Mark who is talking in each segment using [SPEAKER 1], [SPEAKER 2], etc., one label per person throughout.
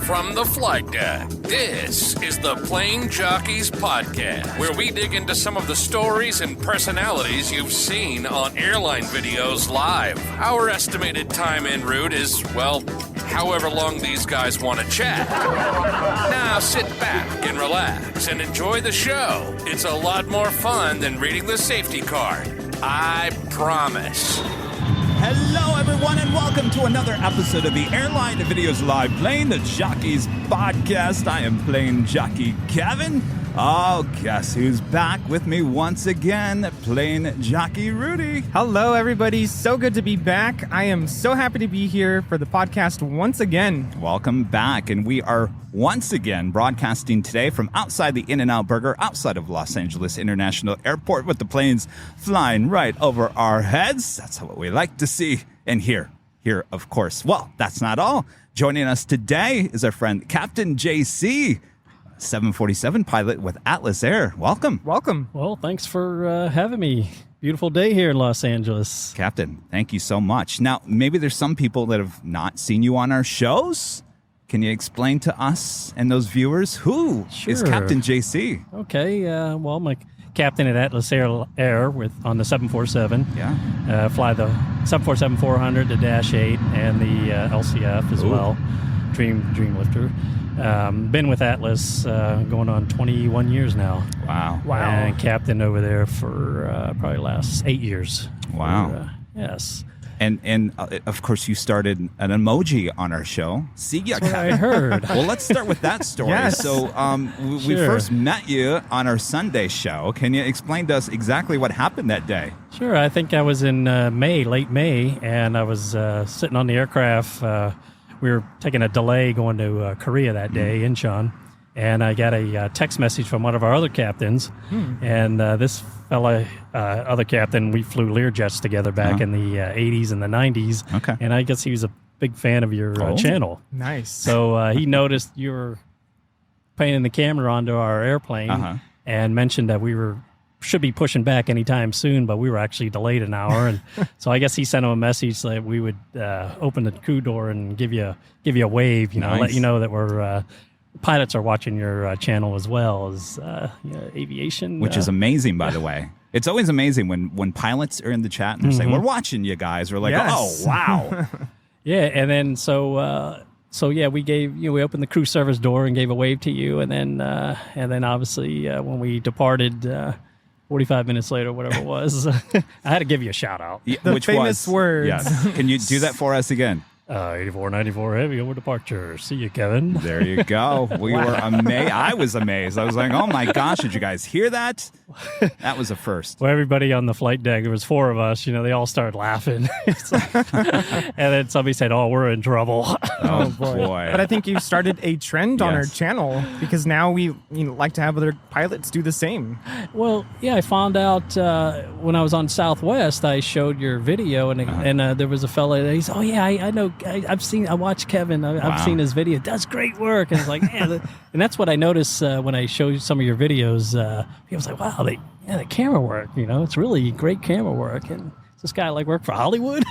[SPEAKER 1] from the flight deck. This is the Plane Jockeys Podcast, where we dig into some of the stories and personalities you've seen on Airline Videos live. Our estimated time en route is, well, however long these guys want to chat. Now sit back and relax and enjoy the show. It's a lot more fun than reading the safety card. I promise.
[SPEAKER 2] Hello, everyone, and welcome to another episode of the Airline Videos Live Plane Jockeys Podcast. I am Plane Jockey Kevin. Oh, guess who's back with me once again? Plane Jockey Rudy.
[SPEAKER 3] Hello, everybody. So good to be back. I am so happy to be here for the podcast once again.
[SPEAKER 2] Welcome back, and we are once again broadcasting today from outside the In-N-Out Burger, outside of Los Angeles International Airport, with the planes flying right over our heads. That's what we like to see and hear. Here, of course. Well, that's not all. Joining us today is our friend Captain JC, 747 pilot with Atlas Air. Welcome.
[SPEAKER 3] Welcome.
[SPEAKER 4] Well, thanks for having me. Beautiful day here in Los Angeles.
[SPEAKER 2] Captain, thank you so much. Now, maybe there's some people that have not seen you on our shows. Can you explain to us and those viewers who is Captain JC?
[SPEAKER 4] Okay. Well, I'm a captain at Atlas Air on the 747.
[SPEAKER 2] Yeah.
[SPEAKER 4] Fly the 747-400, the Dash 8, and the LCF as well. Dreamlifter. Been with Atlas going on 21 years now.
[SPEAKER 2] Wow.
[SPEAKER 4] And captain over there for probably last 8 years.
[SPEAKER 2] Wow.
[SPEAKER 4] Yes.
[SPEAKER 2] And of course, you started an emoji on our show. See ya, Captain.
[SPEAKER 4] I heard.
[SPEAKER 2] Well, let's start with that story.
[SPEAKER 3] Yes.
[SPEAKER 2] So we first met you on our Sunday show. Can you explain to us exactly what happened that day?
[SPEAKER 4] Sure. I think I was in late May, and I was sitting on the aircraft. We were taking a delay going to Korea that day, Incheon, and I got a text message from one of our other captains, and this fella, other captain, we flew Learjets together back in the 80s and the 90s, and I guess he was a big fan of your channel.
[SPEAKER 3] Nice.
[SPEAKER 4] So he noticed you were painting the camera onto our airplane and mentioned that we should be pushing back anytime soon, but we were actually delayed an hour, and so I guess he sent him a message that we would open the crew door and give you a wave, let you know that we're pilots are watching your channel as well as aviation,
[SPEAKER 2] which is amazing, by the way. It's always amazing when pilots are in the chat and they're saying, "We're watching you guys." We're like,
[SPEAKER 3] Yes.
[SPEAKER 2] "Oh, wow!"
[SPEAKER 4] Yeah, and then so we opened the crew service door and gave a wave to you, and then obviously when we departed. 45 minutes later, whatever it was, I had to give you a shout out.
[SPEAKER 2] Yeah,
[SPEAKER 3] The
[SPEAKER 2] which
[SPEAKER 3] famous
[SPEAKER 2] was,
[SPEAKER 3] words.
[SPEAKER 2] Yes. Can you do that for us again?
[SPEAKER 4] 8494 heavy over departure. See you, Kevin.
[SPEAKER 2] There you go. We were amazed. I was amazed. I was like, oh my gosh, did you guys hear that? That was a first.
[SPEAKER 4] Well, everybody on the flight deck, there was 4 of us, they all started laughing. And then somebody said, "Oh, we're in trouble."
[SPEAKER 2] Oh boy.
[SPEAKER 3] But I think you started a trend on our
[SPEAKER 2] Yes.
[SPEAKER 3] channel because now we like to have other pilots do the same.
[SPEAKER 4] Well, yeah, I found out when I was on Southwest, I showed your video, and there was a fella that he's, "Oh yeah, I know, I watched Kevin, I've seen his video, does great work." And it's like, yeah, and that's what I noticed when I showed some of your videos. He was like, "Wow, the camera work, it's really great camera work." And does this guy work for Hollywood?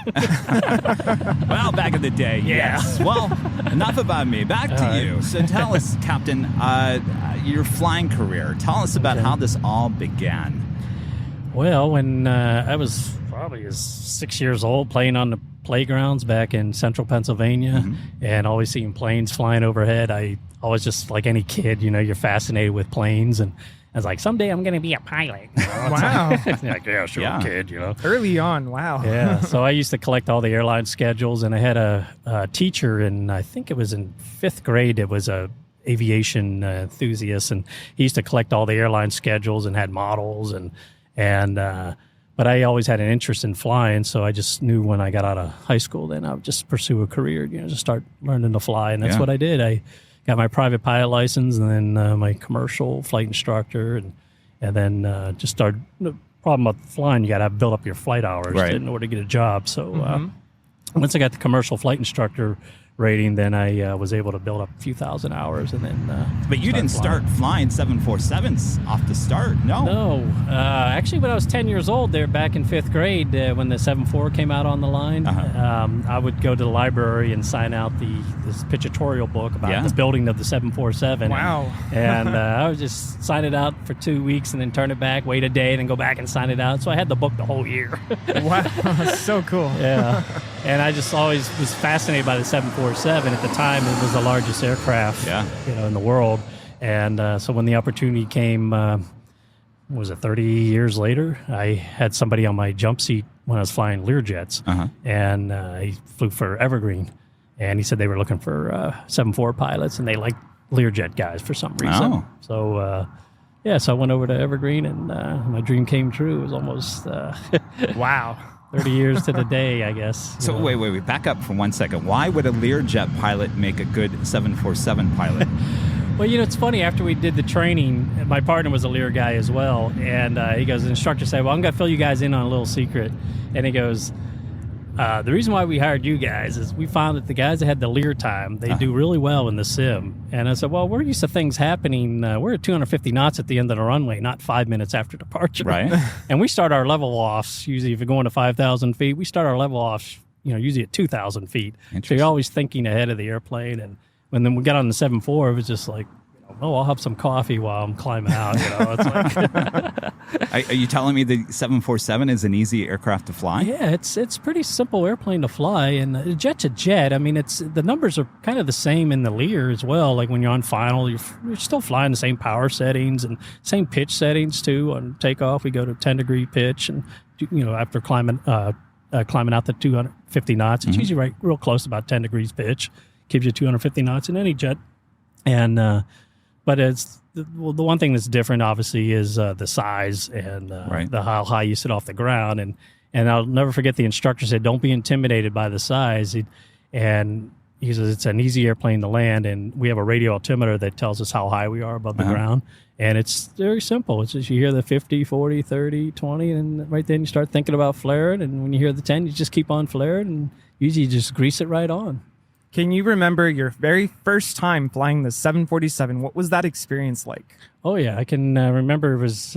[SPEAKER 2] Well, back in the day, yes. Well, enough about me. Back to you. So tell us, Captain, your flying career. Tell us about how this all began.
[SPEAKER 4] Well, when I was probably 6 years old, playing on the playgrounds back in central Pennsylvania, and always seeing planes flying overhead, I always, just like any kid, you're fascinated with planes, and I was like, someday I'm going to be a pilot.
[SPEAKER 3] Wow.
[SPEAKER 4] Like, yeah, sure, kid,
[SPEAKER 3] Early on, wow.
[SPEAKER 4] Yeah, so I used to collect all the airline schedules, and I had a teacher I think it was in 5th grade, it was a aviation enthusiast, and he used to collect all the airline schedules and had models, but I always had an interest in flying, so I just knew when I got out of high school, then I would just pursue a career, just start learning to fly, and that's what I did. I got my private pilot license, and then my commercial flight instructor, and then just started. The problem with flying, you got to build up your flight hours in order to get a job. So once I got the commercial flight instructor rating, then I was able to build up a few thousand hours, and then.
[SPEAKER 2] But you didn't start flying 747s off the start, no?
[SPEAKER 4] No, actually, when I was 10 years old, there back in 5th grade, when the 7.4 came out on the line, I would go to the library and sign out this pictorial book about the building of the 747.
[SPEAKER 3] Wow!
[SPEAKER 4] And I would just sign it out for 2 weeks, and then turn it back, wait a day, and then go back and sign it out. So I had the book the whole year.
[SPEAKER 3] Wow, so cool.
[SPEAKER 4] Yeah, and I just always was fascinated by the 747. At the time, it was the largest aircraft in the world. And so when the opportunity came, was it 30 years later, I had somebody on my jump seat when I was flying Learjets. And he flew for Evergreen. And he said they were looking for 7.4 pilots, and they liked Learjet guys for some reason.
[SPEAKER 2] Oh.
[SPEAKER 4] So, so I went over to Evergreen, and my dream came true. It was almost...
[SPEAKER 3] Wow.
[SPEAKER 4] 30 years to the day, I guess.
[SPEAKER 2] So wait, back up for 1 second. Why would a Learjet pilot make a good 747 pilot?
[SPEAKER 4] Well, it's funny. After we did the training, my partner was a Lear guy as well, and he goes, the instructor said, well, I'm going to fill you guys in on a little secret. And he goes, the reason why we hired you guys is we found that the guys that had the Lear time, they do really well in the sim. And I said, well, we're used to things happening. We're at 250 knots at the end of the runway, not 5 minutes after departure.
[SPEAKER 2] Right.
[SPEAKER 4] And we start our level offs, usually if you're going to 5,000 feet, we start our level offs, usually at 2,000 feet. So you're always thinking ahead of the airplane. And when we got on the 7.4, it was just like, I'll have some coffee while I'm climbing out. It's like.
[SPEAKER 2] Are you telling me the 747 is an easy aircraft to fly?
[SPEAKER 4] Yeah, it's a pretty simple airplane to fly, and jet to jet. I mean, the numbers are kind of the same in the Lear as well. Like when you're on final, you're still flying the same power settings and same pitch settings too. On takeoff, we go to 10-degree pitch, and after climbing out the 250 knots, it's usually real close, about 10 degrees pitch, gives you 250 knots in any jet, and. But the one thing that's different, obviously, is the size and how high you sit off the ground. And I'll never forget the instructor said, "Don't be intimidated by the size." And he says it's an easy airplane to land, and we have a radio altimeter that tells us how high we are above the ground. And it's very simple. It's just you hear the 50, 40, 30, 20, and right then you start thinking about flaring. And when you hear the 10, you just keep on flaring, and usually you just grease it right on.
[SPEAKER 3] Can you remember your very first time flying the 747? What was that experience like?
[SPEAKER 4] Oh, yeah. I can remember it was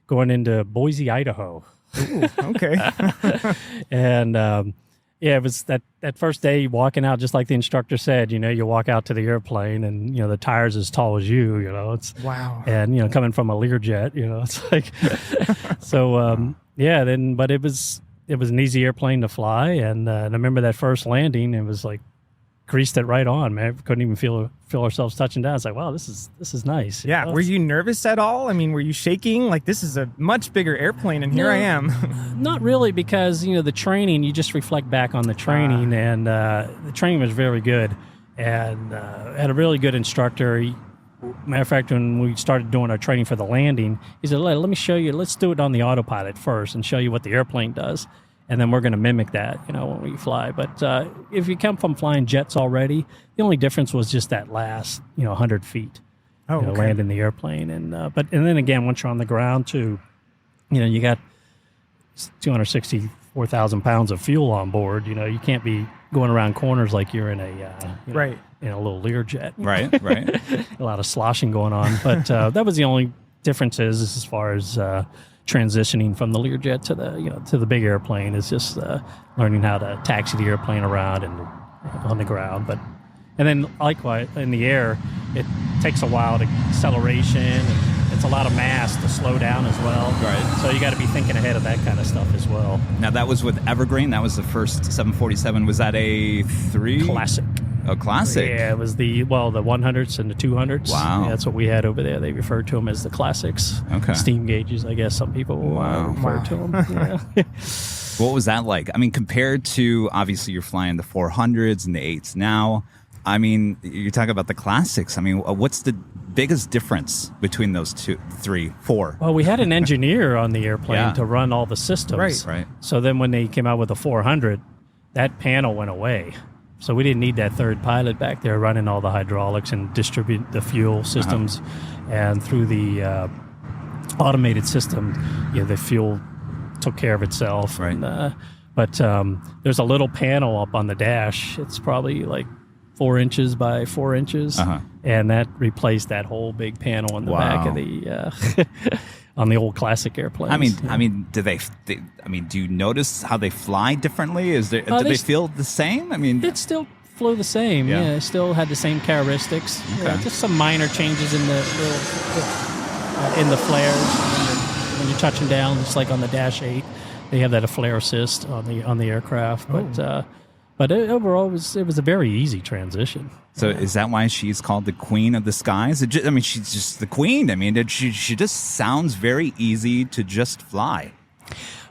[SPEAKER 4] going into Boise, Idaho.
[SPEAKER 3] Ooh, okay.
[SPEAKER 4] And, it was that first day walking out, just like the instructor said, you walk out to the airplane and, the tire's as tall as you, it's...
[SPEAKER 3] Wow.
[SPEAKER 4] And, coming from a Learjet, it's like... So, but it was an easy airplane to fly. And I remember that first landing, it was like, greased it right on, man. We couldn't even feel ourselves touching down. It's like, wow, this is nice.
[SPEAKER 3] Yeah. Were you nervous at all? I mean, were you shaking? Like, this is a much bigger airplane, and here I am.
[SPEAKER 4] Not really, because the training, you just reflect back on the training, and the training was very good, and had a really good instructor. Matter of fact, when we started doing our training for the landing, he said, let me show you. Let's do it on the autopilot first and show you what the airplane does. And then we're going to mimic that, when we fly. But if you come from flying jets already, the only difference was just that last, 100 feet. Landing the airplane. And then again, once you're on the ground too, you got 264,000 pounds of fuel on board. You can't be going around corners like you're in a in a little Learjet.
[SPEAKER 2] Right.
[SPEAKER 4] A lot of sloshing going on. But that was the only differences as far as transitioning from the Learjet to the big airplane is just learning how to taxi the airplane around and on the ground. And then likewise in the air, it takes a while to acceleration, and it's a lot of mass to slow down as well.
[SPEAKER 2] Right.
[SPEAKER 4] So you got to be thinking ahead of that kind of stuff as well.
[SPEAKER 2] Now that was with Evergreen. That was the first 747. Was that a 3?
[SPEAKER 4] Classic.
[SPEAKER 2] A classic.
[SPEAKER 4] Yeah, it was the 100s and the 200s.
[SPEAKER 2] Wow.
[SPEAKER 4] Yeah, that's what we had over there. They referred to them as the classics.
[SPEAKER 2] Okay.
[SPEAKER 4] Steam gauges, I guess some people refer to them. Yeah.
[SPEAKER 2] What was that like? I mean, compared to, obviously, you're flying the 400s and the 8s now. I mean, you're talking about the classics. I mean, what's the biggest difference between those 2, 3, 4?
[SPEAKER 4] Well, we had an engineer on the airplane to run all the systems.
[SPEAKER 2] Right.
[SPEAKER 4] So then when they came out with the 400, that panel went away. So we didn't need that third pilot back there running all the hydraulics and distribute the fuel systems. And through the automated system, the fuel took care of itself.
[SPEAKER 2] Right.
[SPEAKER 4] And, But there's a little panel up on the dash. It's probably like 4 inches by 4 inches, and that replaced that whole big panel in the back of the on the old classic airplanes.
[SPEAKER 2] Do you notice how they fly differently? Do they feel the same?
[SPEAKER 4] It still flew the same. Yeah, it still had the same characteristics.
[SPEAKER 2] Okay.
[SPEAKER 4] Yeah, just some minor changes in the flares when you're touching down, just like on the Dash 8. They have that flare assist on the aircraft, but overall it was a very easy transition.
[SPEAKER 2] So is that why she's called the Queen of the Skies? She's just the queen. She just sounds very easy to just fly.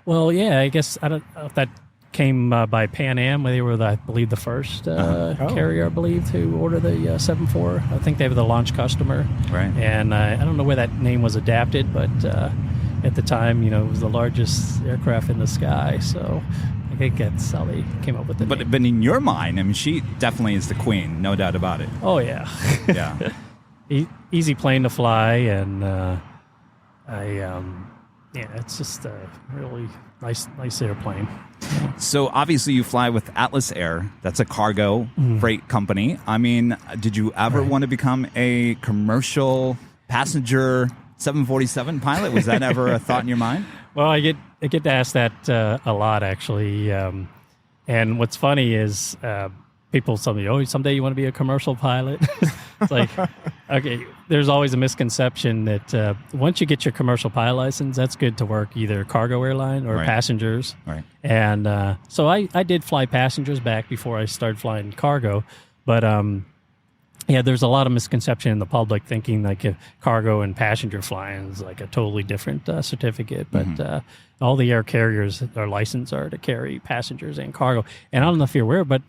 [SPEAKER 4] Well, yeah, I guess I don't know if that came by Pan Am. They were, I believe, the first carrier, I believe, to order the 747. I think they were the launch customer.
[SPEAKER 2] Right.
[SPEAKER 4] And I don't know where that name was adapted, but at the time, it was the largest aircraft in the sky. So I think that's how they came up with the name.
[SPEAKER 2] But in your mind, she definitely is the queen, no doubt about it.
[SPEAKER 4] Oh, yeah.
[SPEAKER 2] Yeah.
[SPEAKER 4] Easy plane to fly, and it's just a really nice airplane. Yeah.
[SPEAKER 2] So obviously you fly with Atlas Air. That's a cargo freight company. Did you ever want to become a commercial passenger 747 pilot? Was that ever a thought in your mind?
[SPEAKER 4] Well, I get asked that a lot, actually. And what's funny is people tell me, someday you want to be a commercial pilot? It's like, okay, there's always a misconception that once you get your commercial pilot license, that's good to work either cargo airline or passengers.
[SPEAKER 2] Right.
[SPEAKER 4] And so I did fly passengers back before I started flying cargo. But there's a lot of misconception in the public thinking like cargo and passenger flying is like a totally different certificate. But all the air carriers are licensed are to carry passengers and cargo. And I don't know if you're aware, but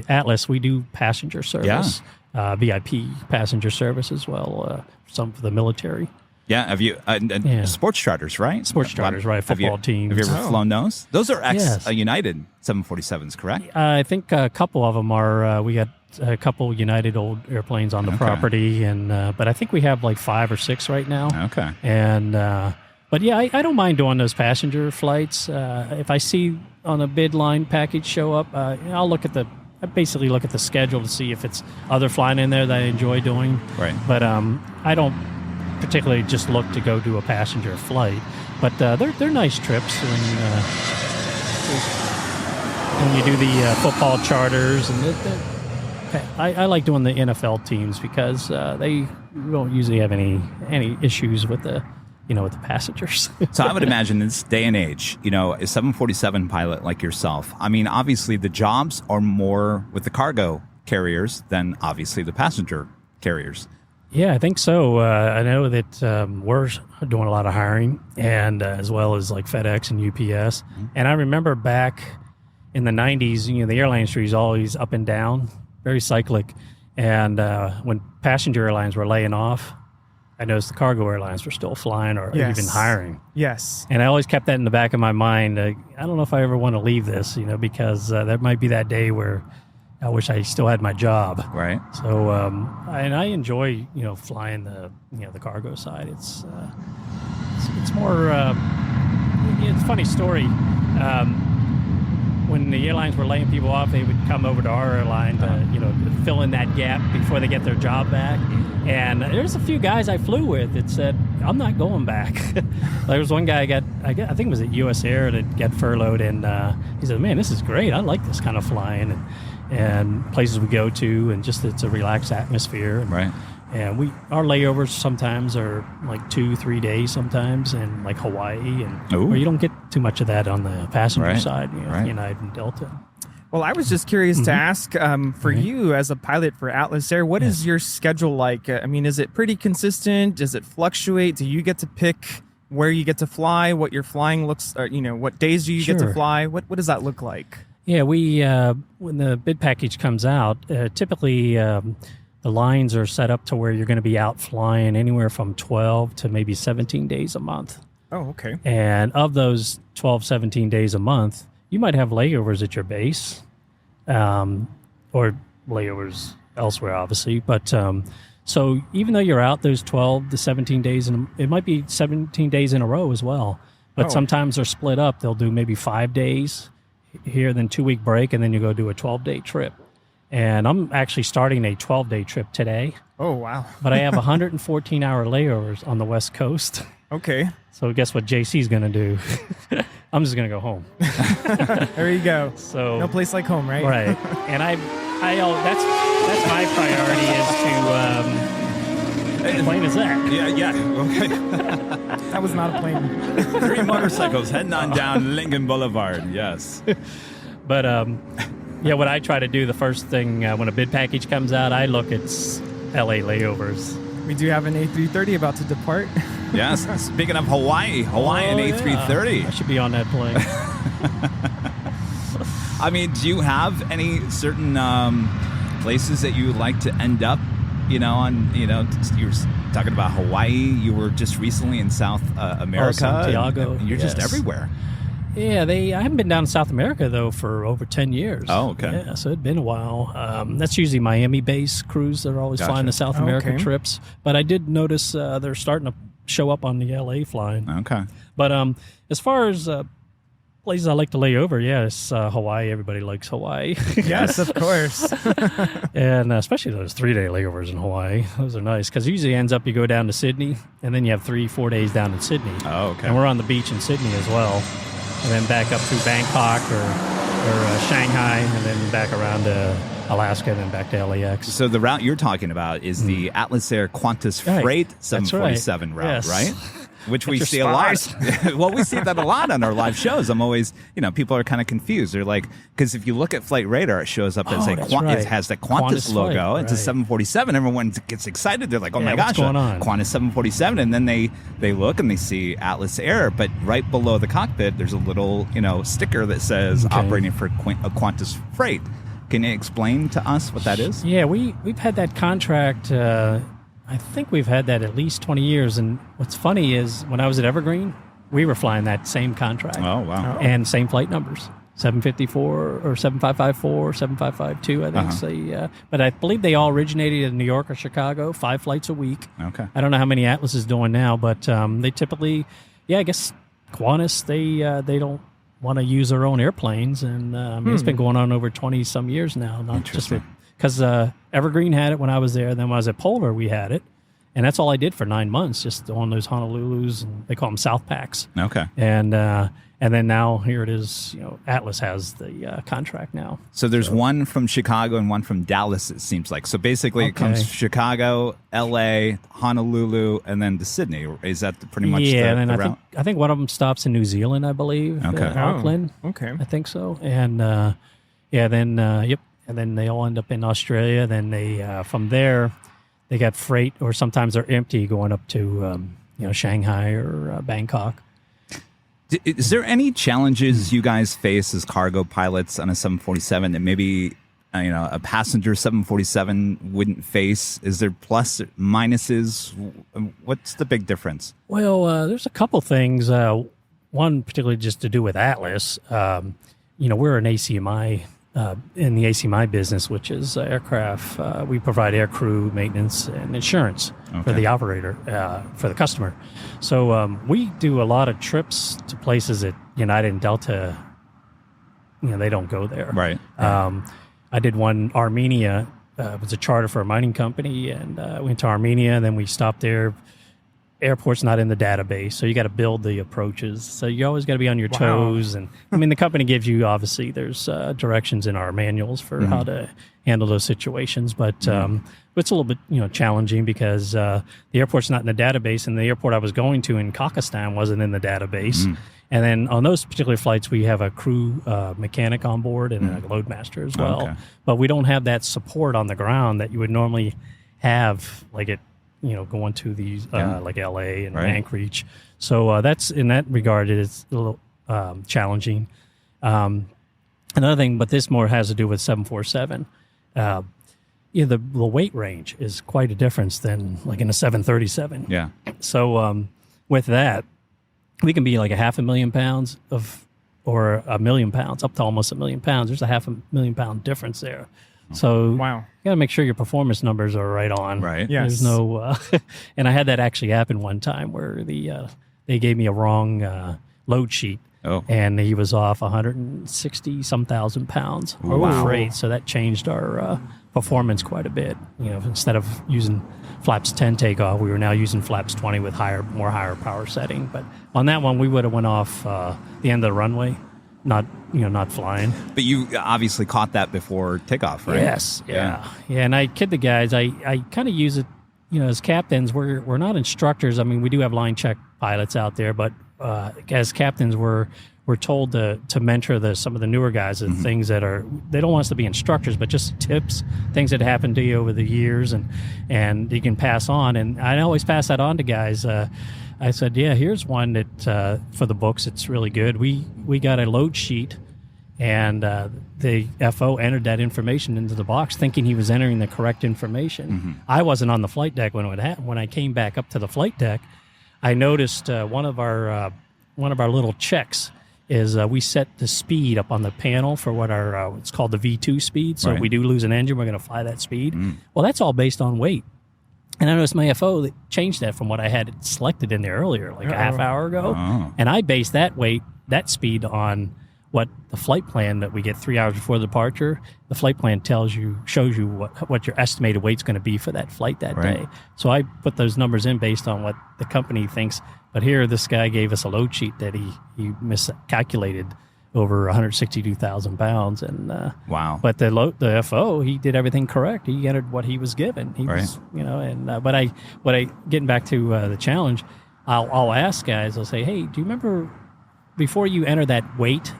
[SPEAKER 4] Atlas, we do passenger service, VIP passenger service as well, some for the military.
[SPEAKER 2] Yeah, have you sports charters, right?
[SPEAKER 4] Sports charters, right? Football teams.
[SPEAKER 2] Have you ever flown those? Those are United 747s, correct?
[SPEAKER 4] I think a couple of them are. We got a couple United old airplanes on the property, and but I think we have like 5 or 6 right now.
[SPEAKER 2] Okay.
[SPEAKER 4] And but I don't mind doing those passenger flights. If I see on a bid line package show up, I basically look at the schedule to see if it's other flying in there that I enjoy doing. Right. But I don't particularly just look to go do a passenger flight, but they're nice trips when you do the football charters, and I like doing the NFL teams because they don't usually have any issues with the with the passengers.
[SPEAKER 2] So I would imagine in this day and age, a 747 pilot like yourself, obviously the jobs are more with the cargo carriers than obviously the passenger carriers.
[SPEAKER 4] Yeah, I think so. I know that we're doing a lot of hiring, and as well as like FedEx and UPS. And I remember back in the 90s, the airline industry is always up and down, very cyclic. And when passenger airlines were laying off, I noticed the cargo airlines were still flying or even hiring.
[SPEAKER 3] Yes.
[SPEAKER 4] And I always kept that in the back of my mind. I don't know if I ever want to leave this, because there might be that day where I wish I still had my job.
[SPEAKER 2] Right.
[SPEAKER 4] So, and I enjoy, flying the cargo side. It's more, it's a funny story. When the airlines were laying people off, they would come over to our airline to, fill in that gap before they get their job back. And there's a few guys I flew with that said, I'm not going back. There was one guy I think it was at US Air that got furloughed, and he said, man, this is great. I like this kind of flying. And places we go to, and just it's a relaxed atmosphere.
[SPEAKER 2] Right.
[SPEAKER 4] And our layovers sometimes are like 2-3 days sometimes, and like Hawaii, and where you don't get too much of that on the passenger side, United and Delta.
[SPEAKER 3] Well, I was just curious to ask, for you as a pilot for Atlas Air, what is your schedule like? Is it pretty consistent? Does it fluctuate? Do you get to pick where you get to fly, what your flying looks, what days do you get to fly? What does that look like?
[SPEAKER 4] Yeah, we when the bid package comes out, typically the lines are set up to where you're going to be out flying anywhere from 12 to maybe 17 days a month.
[SPEAKER 3] Oh, okay.
[SPEAKER 4] And of those 12, 17 days a month, you might have layovers at your base, or layovers elsewhere, obviously. But so even though you're out those 12 to 17 days, and it might be 17 days in a row as well, but sometimes they're split up. They'll do maybe 5 days here, then 2-week break, and then you go do a 12-day trip. And I'm actually starting a 12-day trip today.
[SPEAKER 3] Oh, wow.
[SPEAKER 4] But I have 114-hour layovers on the West Coast.
[SPEAKER 3] Okay.
[SPEAKER 4] So guess what JC's going to do? I'm just going to go home.
[SPEAKER 3] There you go.
[SPEAKER 4] So
[SPEAKER 3] no place like home, right?
[SPEAKER 4] Right. And that's my priority is to, what plane is that?
[SPEAKER 2] Yeah. Okay.
[SPEAKER 3] That was not a plane.
[SPEAKER 2] 3 motorcycles heading on down Lincoln Boulevard. Yes.
[SPEAKER 4] But yeah, what I try to do, the first thing when a bid package comes out, I look at LA layovers.
[SPEAKER 3] We do have an A330 about to depart.
[SPEAKER 2] Yes. Speaking of Hawaiian A330.
[SPEAKER 4] I should be on that plane.
[SPEAKER 2] I mean, do you have any certain places that you would like to end up? You were talking about Hawaii. You were just recently in South America.
[SPEAKER 4] Santiago.
[SPEAKER 2] And you're just everywhere.
[SPEAKER 4] Yeah, I haven't been down to South America, though, for over 10 years.
[SPEAKER 2] Oh, okay.
[SPEAKER 4] Yeah, so it's been a while. That's usually Miami-based crews. They're always flying the South America trips. But I did notice they're starting to show up on the LA flying.
[SPEAKER 2] Okay.
[SPEAKER 4] But as far as places I like to lay over, it's Hawaii. Everybody likes Hawaii.
[SPEAKER 3] Yes, of course.
[SPEAKER 4] And especially those 3-day layovers in Hawaii. Those are nice because usually ends up you go down to Sydney, and then you have 3-4 days down in Sydney.
[SPEAKER 2] Oh, okay.
[SPEAKER 4] And we're on the beach in Sydney as well. And then back up through Bangkok or Shanghai, and then back around to Alaska, and then back to LAX.
[SPEAKER 2] So the route you're talking about is the Atlas Air Qantas Freight 747 route,
[SPEAKER 4] yes.
[SPEAKER 2] right? Which we see a lot. Well, we see that a lot on our live shows. I'm always, people are kind of confused. They're like, because if you look at Flight Radar, it shows up as it has the Qantas logo.
[SPEAKER 4] Flight,
[SPEAKER 2] it's a 747. Everyone gets excited. They're like, oh my gosh,
[SPEAKER 4] what's going on?
[SPEAKER 2] Qantas 747. And then they look and they see Atlas Air, but right below the cockpit, there's a little, sticker that says operating for a Qantas Freight. Can you explain to us what that is?
[SPEAKER 4] Yeah, we've had that contract. I think we've had that at least 20 years. And what's funny is when I was at Evergreen, we were flying that same contract.
[SPEAKER 2] Oh, wow.
[SPEAKER 4] And same flight numbers. 754 or 7554, 7552, I think. So, but I believe they all originated in New York or Chicago, 5 flights a week.
[SPEAKER 2] Okay.
[SPEAKER 4] I don't know how many Atlas is doing now, but they typically, I guess Qantas, they don't want to use their own airplanes. And it's been going on over 20-some years now. Not just because Evergreen had it when I was there. Then when I was at Polar, we had it. And that's all I did for 9 months, just on those Honolulus. And they call them South Packs.
[SPEAKER 2] Okay.
[SPEAKER 4] And then now here it is, Atlas has the contract now.
[SPEAKER 2] So there's one from Chicago and one from Dallas, it seems like. So basically it comes Chicago, L.A., Honolulu, and then to Sydney. Is that pretty much the route?
[SPEAKER 4] I think one of them stops in New Zealand, I believe.
[SPEAKER 2] Okay.
[SPEAKER 4] Auckland.
[SPEAKER 3] Okay.
[SPEAKER 4] I think so. And, And then they all end up in Australia. Then they from there, they got freight, or sometimes they're empty going up to Shanghai or Bangkok.
[SPEAKER 2] Is there any challenges you guys face as cargo pilots on a 747 that maybe a passenger 747 wouldn't face? Is there plus minuses? What's the big difference?
[SPEAKER 4] Well, there's a couple things. One particularly just to do with Atlas. We're an ACMI. In the ACMI business, which is aircraft, we provide air crew maintenance and insurance for the operator, for the customer. So we do a lot of trips to places that United and Delta, they don't go there.
[SPEAKER 2] Right.
[SPEAKER 4] I did one Armenia. It was a charter for a mining company, and went to Armenia, and then we stopped there. Airport's not in the database, so you got to build the approaches. So you always got to be on your toes. And the company gives you, obviously, there's directions in our manuals for how to handle those situations. But it's a little bit, challenging because the airport's not in the database, and the airport I was going to in Kazakhstan wasn't in the database. And then on those particular flights, we have a crew mechanic on board and a load master as well. Okay. But we don't have that support on the ground that you would normally have, like it. Going to these like LA and Anchorage. So that's in that regard, it's a little challenging. Another thing, but this more has to do with 747. The weight range is quite a difference than like in a 737.
[SPEAKER 2] Yeah.
[SPEAKER 4] So with that, we can be like 500,000 pounds or 1 million pounds, up to almost 1 million pounds. There's a 500,000 pound difference there. So you got to make sure your performance numbers are right on.
[SPEAKER 2] Right.
[SPEAKER 3] Yes.
[SPEAKER 4] There's no, and I had that actually happen one time where they gave me a wrong load sheet. and he was off 160 some thousand pounds
[SPEAKER 2] Wow.
[SPEAKER 4] freight. So that changed our performance quite a bit. Instead of using flaps 10 takeoff, we were now using flaps 20 with more higher power setting. But on that one, we would have went off the end of the runway, not flying.
[SPEAKER 2] But you obviously caught that before takeoff, right?
[SPEAKER 4] Yes, yeah. And I kid the guys. I kind of use it, as captains. We're not instructors. I mean, we do have line check pilots out there, but as captains, we're told to mentor some of the newer guys and things that they don't want us to be instructors, but just tips, things that happened to you over the years, and you can pass on. And I always pass that on to guys. I said, yeah, here's one that for the books, it's really good. We got a load sheet, and the FO entered that information into the box, thinking he was entering the correct information. I wasn't on the flight deck when it happened. When I came back up to the flight deck, I noticed one of our little checks is we set the speed up on the panel for what our it's called the V2 speed. So if we do lose an engine, we're going to fly that speed. Well, that's all based on weight. And I noticed my FO that changed that from what I had selected in there earlier, like a half hour ago. And I based that speed on what the flight plan that we get 3 hours before the departure. The flight plan shows you what your estimated weight's going to be for that flight that day. So I put those numbers in based on what the company thinks. But here, this guy gave us a load sheet that he miscalculated over 162,000 pounds. And
[SPEAKER 2] wow!
[SPEAKER 4] But the FO, he did everything correct. He entered what he was given. He was, but I getting back to the challenge, I'll ask guys. I'll say, hey, do you remember before you enter that weight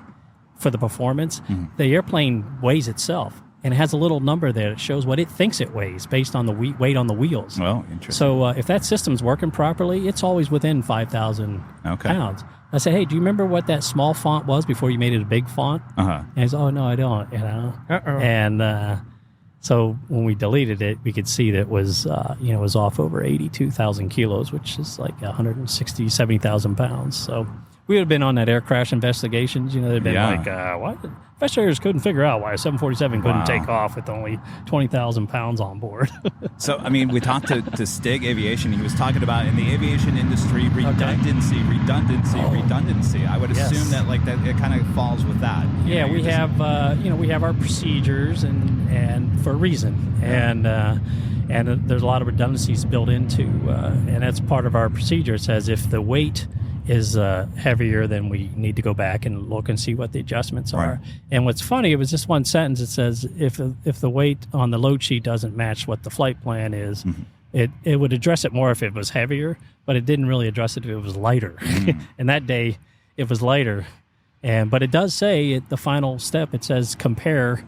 [SPEAKER 4] for the performance, the airplane weighs itself, and it has a little number there that shows what it thinks it weighs based on the weight on the wheels.
[SPEAKER 2] Well, interesting.
[SPEAKER 4] So if that system's working properly, it's always within 5,000 pounds. I say, hey, do you remember what that small font was before you made it a big font? And he's, oh, no, I don't, And so when we deleted it, we could see that it was, it was off over 82,000 kilos, which is like 160, 70,000 pounds. So we would have been on that air crash investigations. They'd been like, what? Investigators couldn't figure out why a 747 couldn't take off with only 20,000 pounds on board.
[SPEAKER 2] So, I mean, we talked to Stig Aviation. He was talking about in the aviation industry, redundancy. I would assume that that it kind of falls with that.
[SPEAKER 4] Yeah, we have our procedures and for a reason, and there's a lot of redundancies built into, and that's part of our procedure. It says if the weight is heavier, then we need to go back and look and see what the adjustments are. And what's funny, it was just one sentence. It says if the weight on the load sheet doesn't match what the flight plan is, it would address it more if it was heavier, but it didn't really address it if it was lighter. And that day it was lighter, but it does say the final step. It says compare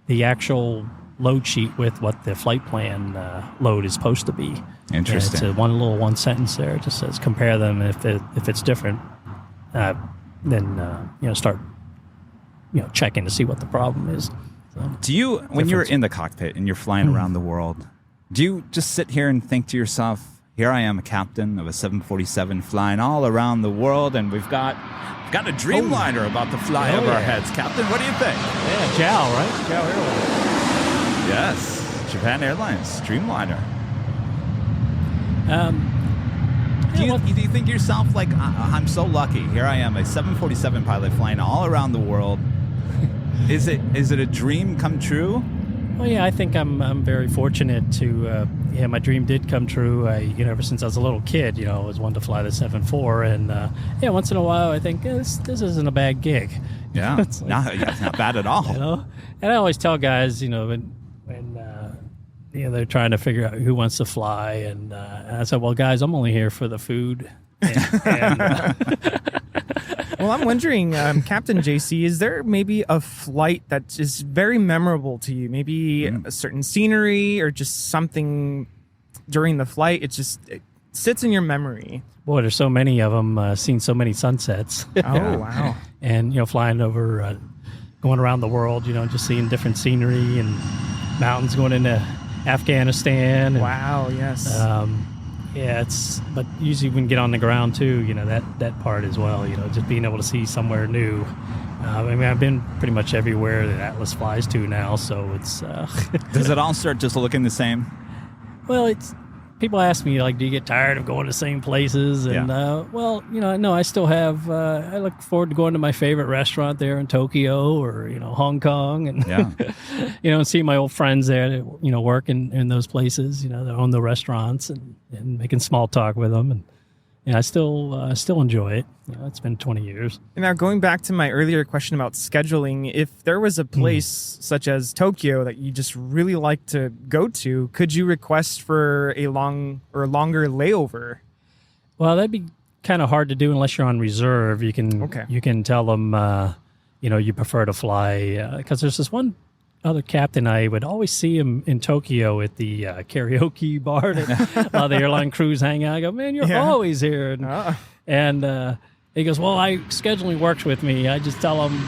[SPEAKER 4] the actual load sheet with what the flight plan load is supposed to be.
[SPEAKER 2] Interesting.
[SPEAKER 4] And it's one sentence there. It just says compare them. If it's different, then start checking to see what the problem is. So,
[SPEAKER 2] do you, when you're in the cockpit and you're flying around the world, do you just sit here and think to yourself, here I am, a captain of a 747 flying all around the world, and we've got a Dreamliner about to fly over our heads. Captain, what do you think?
[SPEAKER 4] Yeah, JAL, right? JAL Airlines.
[SPEAKER 2] Yes, Japan Airlines, Dreamliner. Do you think to yourself, like, I'm so lucky. Here I am, a 747 pilot flying all around the world. Is it a dream come true?
[SPEAKER 4] Well, yeah, I think I'm very fortunate to. My dream did come true. Ever since I was a little kid, I was wanting to fly the 747, and once in a while, I think this isn't a bad gig.
[SPEAKER 2] Yeah, it's not bad at all.
[SPEAKER 4] And I always tell guys, when they're trying to figure out who wants to fly, and I said, well, guys, I'm only here for the food.
[SPEAKER 3] Well, I'm wondering, Captain JC, is there maybe a flight that is very memorable to you? Maybe a certain scenery or just something during the flight? It sits in your memory.
[SPEAKER 4] Boy, there's so many of them. Seen so many sunsets.
[SPEAKER 3] Oh, wow.
[SPEAKER 4] And, flying over, going around the world, just seeing different scenery and mountains going into Afghanistan.
[SPEAKER 3] Wow, yes.
[SPEAKER 4] But usually when you get on the ground too, that part as well, just being able to see somewhere new. I've been pretty much everywhere that Atlas flies to now, so it's...
[SPEAKER 2] Does it all start just looking the same?
[SPEAKER 4] Well, people ask me, like, do you get tired of going to the same places? And, well, no, I still have, I look forward to going to my favorite restaurant there in Tokyo or, Hong Kong and, and see my old friends there, work in those places, that own the restaurants and making small talk with them. And, I still enjoy it. It's been 20 years.
[SPEAKER 3] Now, going back to my earlier question about scheduling, if there was a place such as Tokyo that you just really like to go to, could you request for a longer layover?
[SPEAKER 4] Well, that'd be kind of hard to do unless you're on reserve. You can tell them, you prefer to fly because there's this one other captain. I would always see him in Tokyo at the karaoke bar that the airline crews hang out. I go, man, you're always here. And he goes, well, scheduling works with me. I just tell him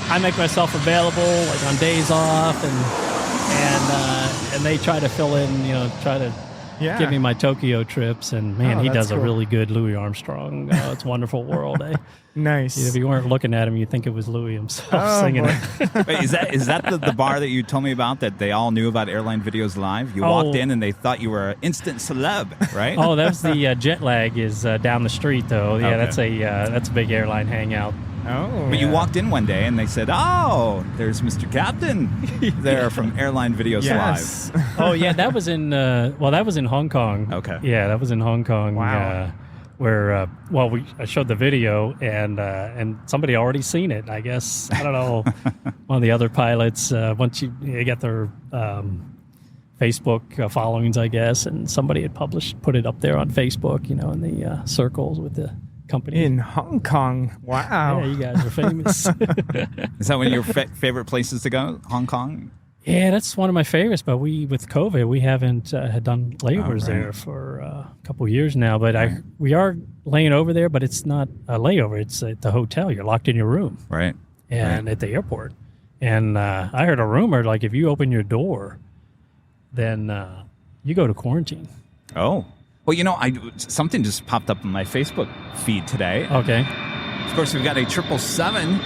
[SPEAKER 4] I make myself available like on days off, and they try to fill in, try to give me my Tokyo trips. And man, he does a really good Louis Armstrong. It's a Wonderful World.
[SPEAKER 3] Nice.
[SPEAKER 4] If you weren't looking at him, you'd think it was Louis himself singing it.
[SPEAKER 2] Wait, is that the bar that you told me about that they all knew about Airline Videos Live? You walked in and they thought you were an instant celeb, right?
[SPEAKER 4] Oh, that was the Jet Lag is down the street, though. Yeah, that's a big airline hangout.
[SPEAKER 3] Oh,
[SPEAKER 2] but you walked in one day and they said, "Oh, there's Mr. Captain there from Airline Videos Live."
[SPEAKER 4] Oh yeah, that was in Hong Kong.
[SPEAKER 2] Okay.
[SPEAKER 4] Yeah, that was in Hong Kong.
[SPEAKER 3] Wow.
[SPEAKER 4] Where I showed the video and somebody already seen it. I guess I don't know. One of the other pilots once you get their Facebook followings, I guess, and somebody had put it up there on Facebook. In the circles with the company
[SPEAKER 3] in Hong Kong. Wow.
[SPEAKER 4] Yeah, you guys are famous.
[SPEAKER 2] Is that one of your favorite places to go? Hong Kong?
[SPEAKER 4] Yeah, that's one of my favorites. But with COVID, we haven't had done layovers there for a couple of years now. But we are laying over there, but it's not a layover. It's at the hotel. You're locked in your room.
[SPEAKER 2] Right.
[SPEAKER 4] And at the airport. And I heard a rumor, like if you open your door, then you go to quarantine.
[SPEAKER 2] Oh. Well, something just popped up on my Facebook feed today.
[SPEAKER 4] Okay.
[SPEAKER 2] Of course, we've got a 777